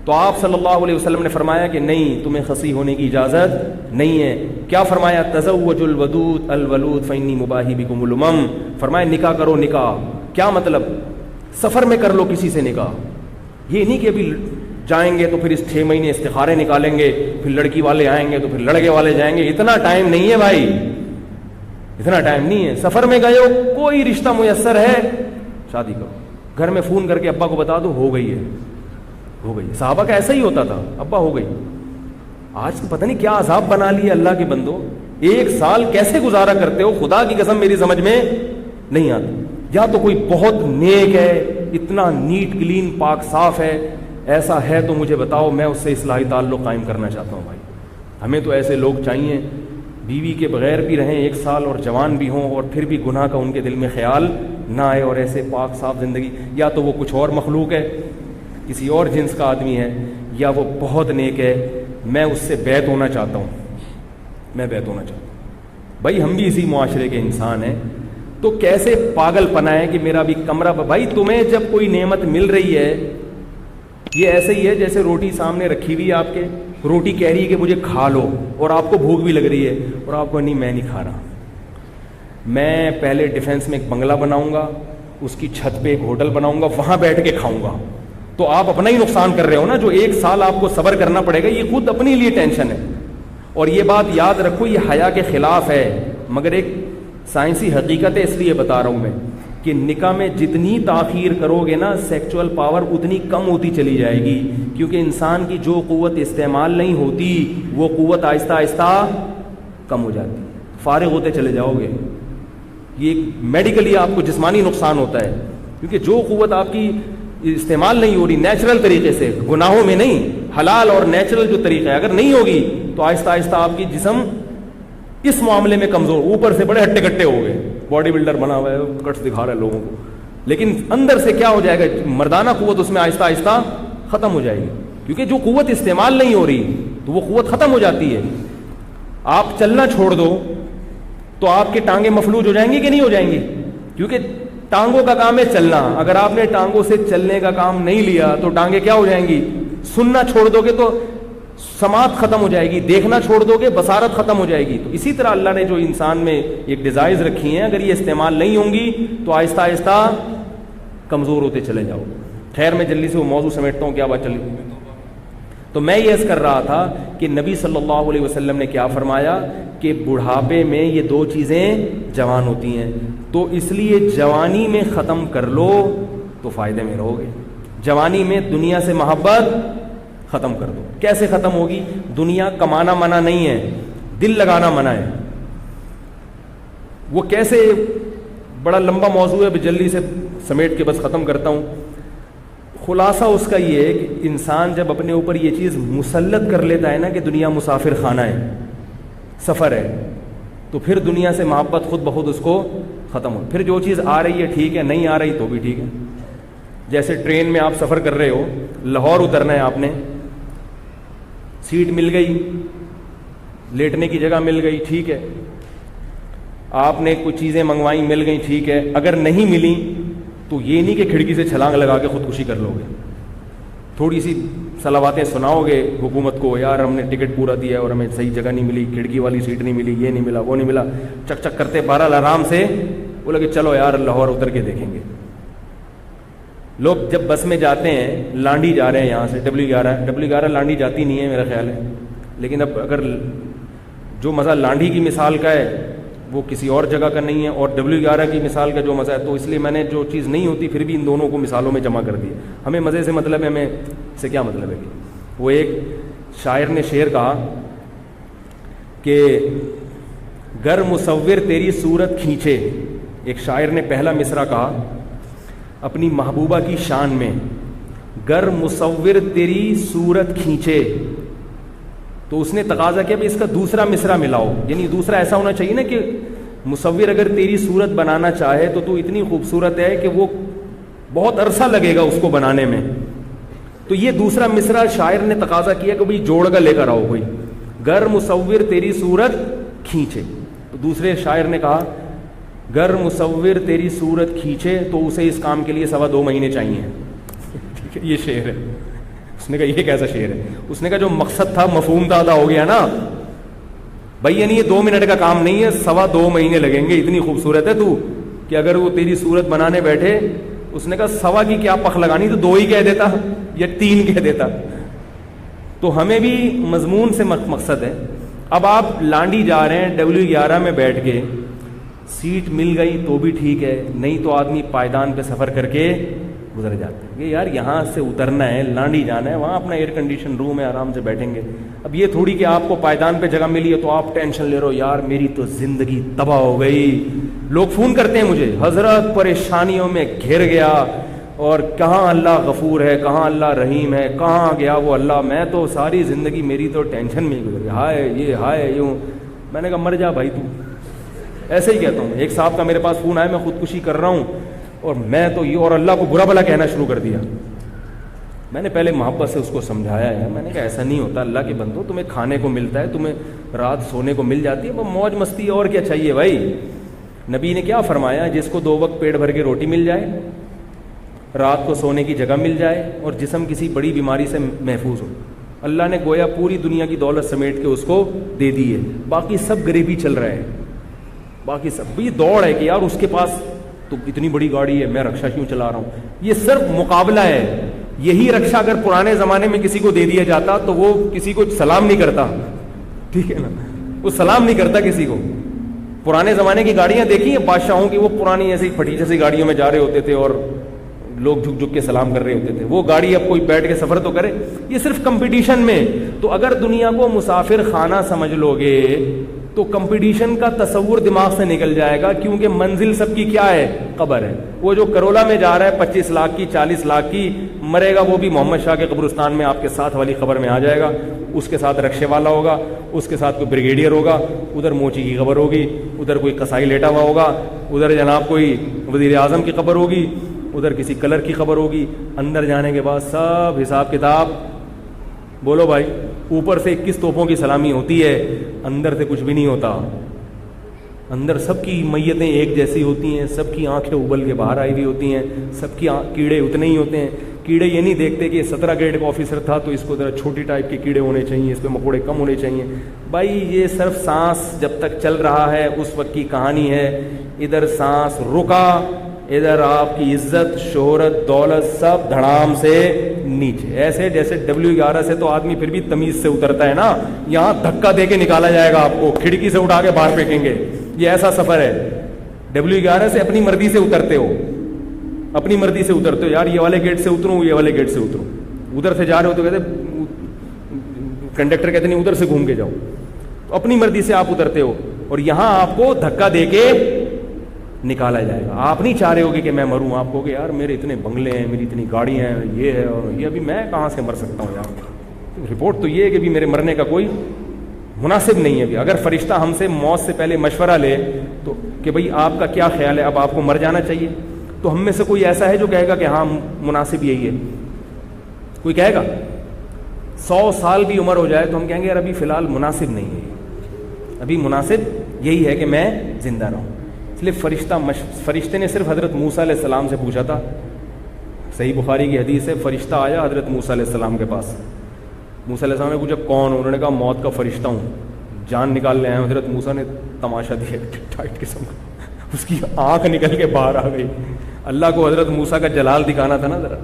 تو آپ صلی اللہ علیہ وسلم نے فرمایا کہ نہیں, تمہیں خسی ہونے کی اجازت نہیں ہے. کیا فرمایا؟ تزوج الودود الولود فانی مباہی بکم الامم. فرمایا نکاح کرو. نکاح کیا مطلب؟ سفر میں کر لو کسی سے نکاح. یہ نہیں کہ ابھی جائیں گے تو پھر اس 6 مہینے استخارے نکالیں گے, پھر لڑکی والے آئیں گے تو پھر لڑکے والے جائیں گے. اتنا ٹائم نہیں ہے بھائی, اتنا ٹائم نہیں ہے. سفر میں گئے ہو, کوئی رشتہ میسر ہے, شادی کرو. گھر میں فون کر کے ابا کو بتا دو, ہو گئی ہے, ہو گئی. صحابہ کا ایسا ہی ہوتا تھا, ابا ہو گئی. آج تو پتہ نہیں کیا عذاب بنا لیا اللہ کے بندو. 1 سال کیسے گزارا کرتے ہو؟ خدا کی قسم میری سمجھ میں نہیں آتی. یا تو کوئی بہت نیک ہے, اتنا نیٹ کلین پاک صاف ہے, ایسا ہے تو مجھے بتاؤ, میں اس سے اصلاحی تعلق قائم کرنا چاہتا ہوں. بھائی ہمیں تو ایسے لوگ چاہیے, بیوی کے بغیر بھی رہیں 1 سال اور جوان بھی ہوں, اور پھر بھی گناہ کا ان کے دل میں خیال نہ آئے, اور ایسے پاک صاف زندگی. یا تو وہ کچھ اور مخلوق ہے, کسی اور جنس کا آدمی ہے, یا وہ بہت نیک ہے. میں اس سے بیعت ہونا چاہتا ہوں, میں بیعت ہونا چاہتا ہوں. بھائی ہم بھی اسی معاشرے کے انسان ہیں, تو کیسے پاگل پنا ہے کہ میرا بھی کمرہ. بھائی تمہیں جب کوئی نعمت مل رہی ہے, یہ ایسے ہی ہے جیسے روٹی سامنے رکھی ہوئی ہے آپ کے, روٹی کہہ رہی ہے کہ مجھے کھا لو, اور آپ کو بھوک بھی لگ رہی ہے, اور آپ کو نہیں میں نہیں کھا رہا, میں پہلے ڈیفینس میں ایک بنگلہ بناؤں گا, اس کی چھت پہ ایک ہوٹل بناؤں گا, وہاں بیٹھ کے کھاؤں گا. تو آپ اپنا ہی نقصان کر رہے ہو نا. جو 1 سال آپ کو صبر کرنا پڑے گا, یہ خود اپنے لیے ٹینشن ہے. اور یہ بات یاد رکھو, یہ حیا کے خلاف ہے, مگر ایک سائنسی حقیقت ہے, اس لیے بتا رہا ہوں میں کہ نکاح میں جتنی تاخیر کرو گے نا, سیکچول پاور اتنی کم ہوتی چلی جائے گی. کیونکہ انسان کی جو قوت استعمال نہیں ہوتی, وہ قوت آہستہ آہستہ کم ہو جاتی, فارغ ہوتے چلے جاؤ گے. یہ میڈیکلی آپ کو جسمانی نقصان ہوتا ہے, کیونکہ جو قوت آپ کی استعمال نہیں ہو رہی نیچرل طریقے سے, گناہوں میں نہیں, حلال اور نیچرل جو طریقہ ہے, اگر نہیں ہوگی تو آہستہ آہستہ آپ کی جسم اس معاملے میں کمزور, اوپر سے بڑے ہٹے کٹے ہو گئے, باڈی بلڈر بنا ہوا ہے, کٹس دکھا رہا ہے لوگوں کو, لیکن اندر سے کیا ہو جائے گا, مردانہ قوت اس میں آہستہ آہستہ ختم ہو جائے گی. کیونکہ جو قوت استعمال نہیں ہو رہی تو وہ قوت ختم ہو جاتی ہے. آپ چلنا چھوڑ دو تو آپ کے ٹانگیں مفلوج ہو جائیں گی کہ نہیں ہو جائیں گی؟ کیونکہ ٹانگوں کا کام ہے چلنا. اگر آپ نے ٹانگوں سے چلنے کا کام نہیں لیا تو ٹانگیں کیا ہو جائیں گی؟ سننا چھوڑ دو گے تو سماعت ختم ہو جائے گی, دیکھنا چھوڑ دو گے بصارت ختم ہو جائے گی. تو اسی طرح اللہ نے جو انسان میں ایک ڈیزائرز رکھی ہیں, اگر یہ استعمال نہیں ہوں گی تو آہستہ آہستہ کمزور ہوتے چلے جاؤ. خیر میں جلدی سے وہ موضوع سمیٹتا ہوں، کیا بات چلی. تو میں یہ عرض کر رہا تھا کہ نبی صلی اللہ علیہ وسلم نے کیا فرمایا کہ بڑھاپے میں یہ دو چیزیں جوان ہوتی ہیں، تو اس لیے جوانی میں ختم کر لو تو فائدے میں رہو گے. جوانی میں دنیا سے محبت ختم کر دو. کیسے ختم ہوگی؟ دنیا کمانا منع نہیں ہے، دل لگانا منع ہے. وہ کیسے؟ بڑا لمبا موضوع ہے، اب جلدی سے سمیٹ کے بس ختم کرتا ہوں. خلاصہ اس کا یہ ہے کہ انسان جب اپنے اوپر یہ چیز مسلط کر لیتا ہے نا کہ دنیا مسافر خانہ ہے، سفر ہے، تو پھر دنیا سے محبت خود بخود اس کو ختم ہو. پھر جو چیز آ رہی ہے ٹھیک ہے، نہیں آ رہی تو بھی ٹھیک ہے. جیسے ٹرین میں آپ سفر کر رہے ہو، لاہور اترنا ہے، آپ نے سیٹ مل گئی، لیٹنے کی جگہ مل گئی، ٹھیک ہے. آپ نے کچھ چیزیں منگوائیں، مل گئی، ٹھیک ہے. اگر نہیں ملی تو یہ نہیں کہ کھڑکی سے چھلانگ لگا کے خودکشی کر لو گے. تھوڑی سی صلواتیں سناؤ گے حکومت کو، یار ہم نے ٹکٹ پورا دیا ہے اور ہمیں صحیح جگہ نہیں ملی، کھڑکی والی سیٹ نہیں ملی، یہ نہیں ملا، وہ نہیں ملا. چک چک کرتے بہرحال آرام سے بولے کہ چلو یار لاہور اتر کے دیکھیں گے. لوگ جب بس میں جاتے ہیں، لانڈی جا رہے ہیں یہاں سے W11 لانڈی جاتی نہیں ہے میرا خیال ہے، لیکن اب اگر جو مزہ لانڈی کی مثال کا ہے وہ کسی اور جگہ کا نہیں ہے، اور W11 کی مثال کا جو مزہ ہے، تو اس لیے میں نے جو چیز نہیں ہوتی پھر بھی ان دونوں کو مثالوں میں جمع کر دیا. ہمیں مزے سے مطلب ہے، ہمیں سے کیا مطلب ہے. وہ ایک شاعر نے شعر کہا کہ گر مصور تیری صورت کھینچے. ایک شاعر نے پہلا مصرع کہا اپنی محبوبہ کی شان میں، گر مصور تیری صورت کھینچے. تو اس نے تقاضا کیا بھی اس کا دوسرا مصرع ملاؤ، یعنی دوسرا ایسا ہونا چاہیے نا کہ مصور اگر تیری صورت بنانا چاہے تو اتنی خوبصورت ہے کہ وہ بہت عرصہ لگے گا اس کو بنانے میں. تو یہ دوسرا مصرع شاعر نے تقاضا کیا کہ بھئی جوڑ کر لے کر آؤ کوئی، گر مصور تیری صورت کھینچے. تو دوسرے شاعر نے کہا گر مصور تیری صورت کھینچے تو اسے اس کام کے لیے 2.25 مہینے چاہیے. ٹھیک ہے، یہ شعر ہے. اس نے کہا یہ کیسا شعر ہے؟ اس نے کہا جو مقصد تھا مفہوم تو ادا ہو گیا نا بھائی، یعنی یہ 2 منٹ کا کام نہیں ہے، 2.25 مہینے لگیں گے. اتنی خوبصورت ہے تو کہ اگر وہ تیری صورت بنانے بیٹھے، اس نے کہا 1.25 کی کیا پخ لگانی، تو 2 ہی کہہ دیتا یا 3 کہہ دیتا. تو ہمیں بھی مضمون سے مقصد ہے. اب آپ لانڈی جا رہے ہیں، W11 میں بیٹھ کے، سیٹ مل گئی تو بھی ٹھیک ہے، نہیں تو آدمی پائیدان پہ سفر کر کے گزر جاتے ہیں کہ یار یہاں سے اترنا ہے، لانڈی جانا ہے، وہاں اپنا ایئر کنڈیشن روم ہے، آرام سے بیٹھیں گے. اب یہ تھوڑی کہ آپ کو پائیدان پہ جگہ ملی ہے تو آپ ٹینشن لے رہے ہو، یار میری تو زندگی تباہ ہو گئی. لوگ فون کرتے ہیں مجھے، حضرت پریشانیوں میں گھر گیا، اور کہاں اللہ غفور ہے، کہاں اللہ رحیم ہے، کہاں گیا وہ اللہ، میں تو ساری زندگی میری تو ٹینشن میں ہی گزر گئی، ہائے یہ ہائے یوں. میں نے کہا مر جا بھائی تو. ایسے ہی کہتا ہوں. ایک صاحب کا میرے پاس فون آیا، میں خودکشی کر رہا ہوں اور میں تو یہ اور اللہ کو برا بھلا کہنا شروع کر دیا. میں نے پہلے محبت سے اس کو سمجھایا ہے، میں نے کہا ایسا نہیں ہوتا اللہ کے بندو، تمہیں کھانے کو ملتا ہے، تمہیں رات سونے کو مل جاتی ہے، وہ موج مستی اور کیا چاہیے بھائی. نبی نے کیا فرمایا؟ جس کو 2 وقت پیٹ بھر کے روٹی مل جائے، رات کو سونے کی جگہ مل جائے، اور جسم کسی بڑی بیماری سے محفوظ ہو، اللہ نے گویا پوری دنیا کی دولت سمیٹ کے اس کو دے دی ہے. باقی سب غریبی چل رہا ہے، باقی سب یہ دوڑ ہے کہ یار اس کے پاس تو اتنی بڑی گاڑی ہے، میں رکشا کیوں چلا رہا ہوں. یہ صرف مقابلہ ہے. یہی رکشا اگر پرانے زمانے میں کسی کو دے دیا جاتا تو وہ کسی کو سلام نہیں کرتا. ٹھیک ہے نا، وہ سلام نہیں کرتا کسی کو. پرانے زمانے کی گاڑیاں دیکھی ہیں بادشاہوں کی، وہ پرانی ایسی پھٹی جیسی گاڑیوں میں جا رہے ہوتے تھے اور لوگ جھک جھک کے سلام کر رہے ہوتے تھے. وہ گاڑی اب کوئی بیٹھ کے سفر تو کرے. یہ صرف کمپٹیشن میں. تو اگر دنیا کو مسافر خانہ سمجھ لو گے تو کمپٹیشن کا تصور دماغ سے نکل جائے گا، کیونکہ منزل سب کی کیا ہے؟ قبر ہے. وہ جو کرولا میں جا رہا ہے 25 لاکھ کی 40 لاکھ کی، مرے گا وہ بھی محمد شاہ کے قبرستان میں آپ کے ساتھ والی قبر میں آ جائے گا. اس کے ساتھ رکشے والا ہوگا، اس کے ساتھ کوئی بریگیڈیئر ہوگا، ادھر موچی کی قبر ہوگی، ادھر کوئی قصائی لیٹا ہوا ہوگا، ادھر جناب کوئی وزیر اعظم کی قبر ہوگی، ادھر کسی کلر کی خبر ہوگی. اندر جانے کے بعد سب حساب کتاب، بولو بھائی، اوپر سے 21 توپوں کی سلامی ہوتی ہے، اندر سے کچھ بھی نہیں ہوتا. اندر سب کی میتیں ایک جیسی ہوتی ہیں، سب کی آنکھیں ابل کے باہر آئی ہوئی ہوتی ہیں، سب کی کیڑے اتنے ہی ہوتے ہیں. کیڑے یہ نہیں دیکھتے کہ 17 گریڈ کا آفیسر تھا تو اس کو ذرا چھوٹی ٹائپ کے کیڑے ہونے چاہیے، اس پہ مکوڑے کم ہونے چاہیے. بھائی یہ صرف سانس جب تک چل رہا ہے اس وقت کی کہانی ہے. ادھر سانس رکا ادھر آپ کی عزت شہرت دولت سب دھڑام سے نیچے. ایسے جیسے W11 سے تو آدمی پھر بھی تمیز سے اترتا ہے نا, یہاں دھکا دے کے نکالا جائے گا آپ کو, کھڑکی سے اٹھا کے باہر پھینکیں گے. یہ ایسا سفر ہے. W11 سے اپنی مرضی سے اترتے ہو, اپنی مرضی سے اترتے ہو, یار یہ والے گیٹ سے اتروں یہ والے گیٹ سے اتروں. ادھر سے جا رہے ہو تو کہتے کنڈکٹر کہتے نہیں ادھر سے گھوم کے جاؤ. تو اپنی مرضی سے آپ اترتے ہو, اور یہاں آپ کو دھکا دے کے نکالا جائے گا. آپ نہیں چاہ رہے ہوگے کہ میں مروں, آپ کہو گے یار میرے اتنے بنگلے ہیں, میری اتنی گاڑیاں ہیں, یہ ہے اور یہ, ابھی میں کہاں سے مر سکتا ہوں یار. رپورٹ تو یہ ہے کہ ابھی میرے مرنے کا کوئی مناسب نہیں ہے. ابھی اگر فرشتہ ہم سے موت سے پہلے مشورہ لے تو کہ بھئی آپ کا کیا خیال ہے, اب آپ کو مر جانا چاہیے, تو ہم میں سے کوئی ایسا ہے جو کہے گا کہ ہاں مناسب یہی ہے؟ کوئی کہے گا؟ 100 سال بھی عمر ہو جائے تو ہم کہیں گے یار ابھی فی الحال مناسب نہیں ہے, ابھی مناسب یہی ہے کہ میں زندہ رہوں. اس لیے فرشتے نے صرف حضرت موسیٰ علیہ السلام سے پوچھا تھا. صحیح بخاری کی حدیث ہے, فرشتہ آیا حضرت موسیٰ علیہ السلام کے پاس. موسیٰ علیہ السلام نے پوچھا کون؟ انہوں نے کہا موت کا فرشتہ ہوں, جان نکالنے آئے. حضرت موسیٰ نے تماشا دیا ٹائٹ قسم کا, اس کی آنکھ نکل کے باہر آ گئی. اللہ کو حضرت موسیٰ کا جلال دکھانا تھا نا ذرا.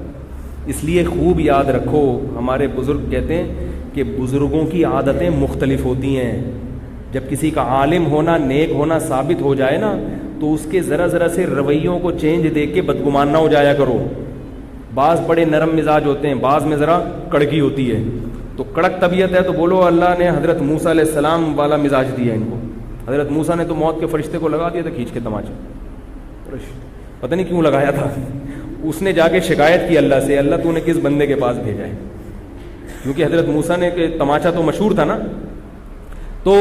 اس لیے خوب یاد رکھو, ہمارے بزرگ کہتے ہیں کہ بزرگوں کی عادتیں مختلف ہوتی ہیں. جب کسی کا عالم ہونا نیک ہونا ثابت ہو جائے نا, تو اس کے ذرا ذرا سے رویوں کو چینج دیکھ کے بدگمان نہ ہو جایا کرو. بعض بڑے نرم مزاج ہوتے ہیں, بعض میں ذرا کڑکی ہوتی ہے. تو کڑک طبیعت ہے تو بولو اللہ نے حضرت موسیٰ علیہ السلام والا مزاج دیا ان کو. حضرت موسیٰ نے تو موت کے فرشتے کو لگا دیا تھا کھینچ کے تماچا, پتہ نہیں کیوں لگایا تھا. اس نے جا کے شکایت کی اللہ سے, اللہ تو نے کس بندے کے پاس بھیجا ہے, کیونکہ حضرت موسیٰ نے کہ تماچا تو مشہور تھا نا. تو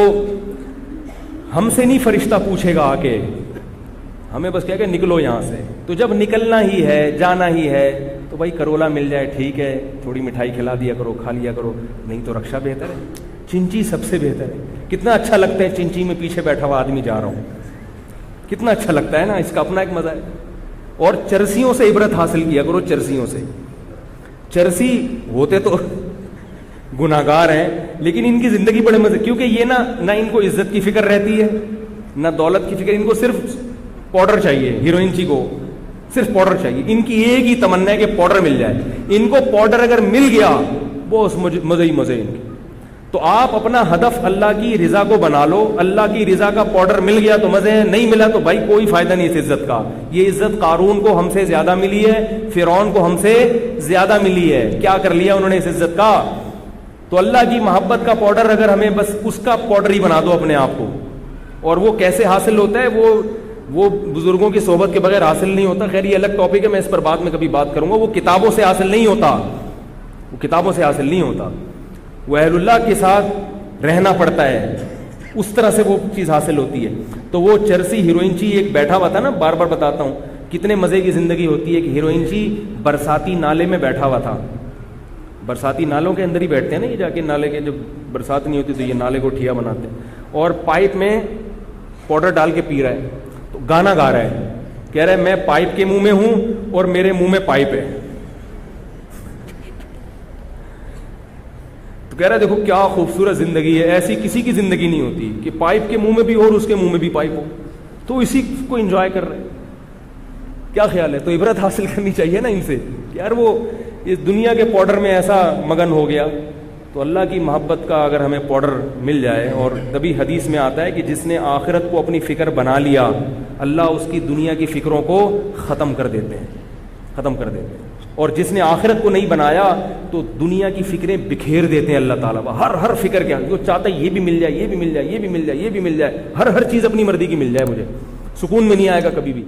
ہم سے نہیں فرشتہ پوچھے گا آ کے, ہمیں بس کیا کہ نکلو یہاں سے. تو جب نکلنا ہی ہے جانا ہی ہے تو بھائی کرولا مل جائے ٹھیک ہے, تھوڑی مٹھائی کھلا دیا کرو, کھا لیا کرو, نہیں تو رکشا بہتر ہے, چنچی سب سے بہتر ہے. کتنا اچھا لگتا ہے چنچی میں پیچھے بیٹھا ہوا آدمی جا رہا ہوں, کتنا اچھا لگتا ہے نا, اس کا اپنا ایک مزہ ہے. اور چرسیوں سے عبرت حاصل کیا کرو, چرسیوں سے. چرسی ہوتے تو گناہگار ہیں لیکن ان کی زندگی بڑے مزے, کیونکہ یہ نہ ان کو عزت کی فکر رہتی ہے نہ دولت کی فکر, ان کو صرف پاؤڈر چاہیے. ہیروئن جی کو صرف پاؤڈر چاہیے, ان کی ایک ہی تمنا ہے کہ پاؤڈر مل جائے. ان کو پاؤڈر اگر مل گیا بس مزے ہی مزے ان کے. تو آپ اپنا ہدف اللہ کی رضا کو بنا لو. اللہ کی رضا کا پاؤڈر مل گیا تو مزے ہیں, نہیں ملا تو بھائی کوئی فائدہ نہیں اس عزت کا. یہ عزت قارون کو ہم سے زیادہ ملی ہے, فرعون کو ہم سے زیادہ ملی ہے. کیا کر لیا انہوں نے اس عزت کا؟ تو اللہ کی محبت کا پاؤڈر اگر ہمیں بس اس کا پاؤڈر ہی بنا دو اپنے آپ کو. اور وہ کیسے حاصل ہوتا ہے, وہ بزرگوں کی صحبت کے بغیر حاصل نہیں ہوتا. خیر یہ الگ ٹاپک ہے, میں اس پر بعد میں کبھی بات کروں گا. وہ کتابوں سے حاصل نہیں ہوتا, وہ کتابوں سے حاصل نہیں ہوتا. وہ اہل اللہ کے ساتھ رہنا پڑتا ہے, اس طرح سے وہ چیز حاصل ہوتی ہے. تو وہ چرسی ہیروئن چی ایک بیٹھا ہوا تھا نا, بار بار بتاتا ہوں کتنے مزے کی زندگی ہوتی ہے کہ ہیروئن چی برساتی نالے میں بیٹھا ہوا تھا. برساتی نالوں کے اندر ہی بیٹھتے ہیں نا یہ جا کے, نالے کے جب برسات نہیں ہوتی تو یہ نالے کو ٹھیا بناتے ہیں, اور پائپ میں پاؤڈر ڈال کے پی رہا ہے. تو گانا گا رہا ہے, کہہ رہا ہے میں پائپ کے منہ میں ہوں اور میرے منہ میں پائپ ہے. تو کہہ رہا ہے دیکھو کیا خوبصورت زندگی ہے, ایسی کسی کی زندگی نہیں ہوتی کہ پائپ کے منہ میں بھی اور اس کے منہ میں بھی پائپ ہو. تو اسی کو انجوائے کر رہے ہیں. کیا خیال ہے؟ تو عبرت حاصل کرنی چاہیے نا ان سے, یار وہ اس دنیا کے پاؤڈر میں ایسا مگن ہو گیا. تو اللہ کی محبت کا اگر ہمیں پاؤڈر مل جائے, اور تبھی حدیث میں آتا ہے کہ جس نے آخرت کو اپنی فکر بنا لیا, اللہ اس کی دنیا کی فکروں کو ختم کر دیتے ہیں. اور جس نے آخرت کو نہیں بنایا تو دنیا کی فکریں بکھیر دیتے ہیں اللہ تعالیٰ. ہر فکر کیا جو چاہتا ہے یہ بھی مل جائے, یہ بھی مل جائے, یہ بھی مل جائے, یہ بھی مل جائے, ہر چیز اپنی مرضی کی مل جائے, مجھے سکون میں نہیں آئے گا کبھی بھی.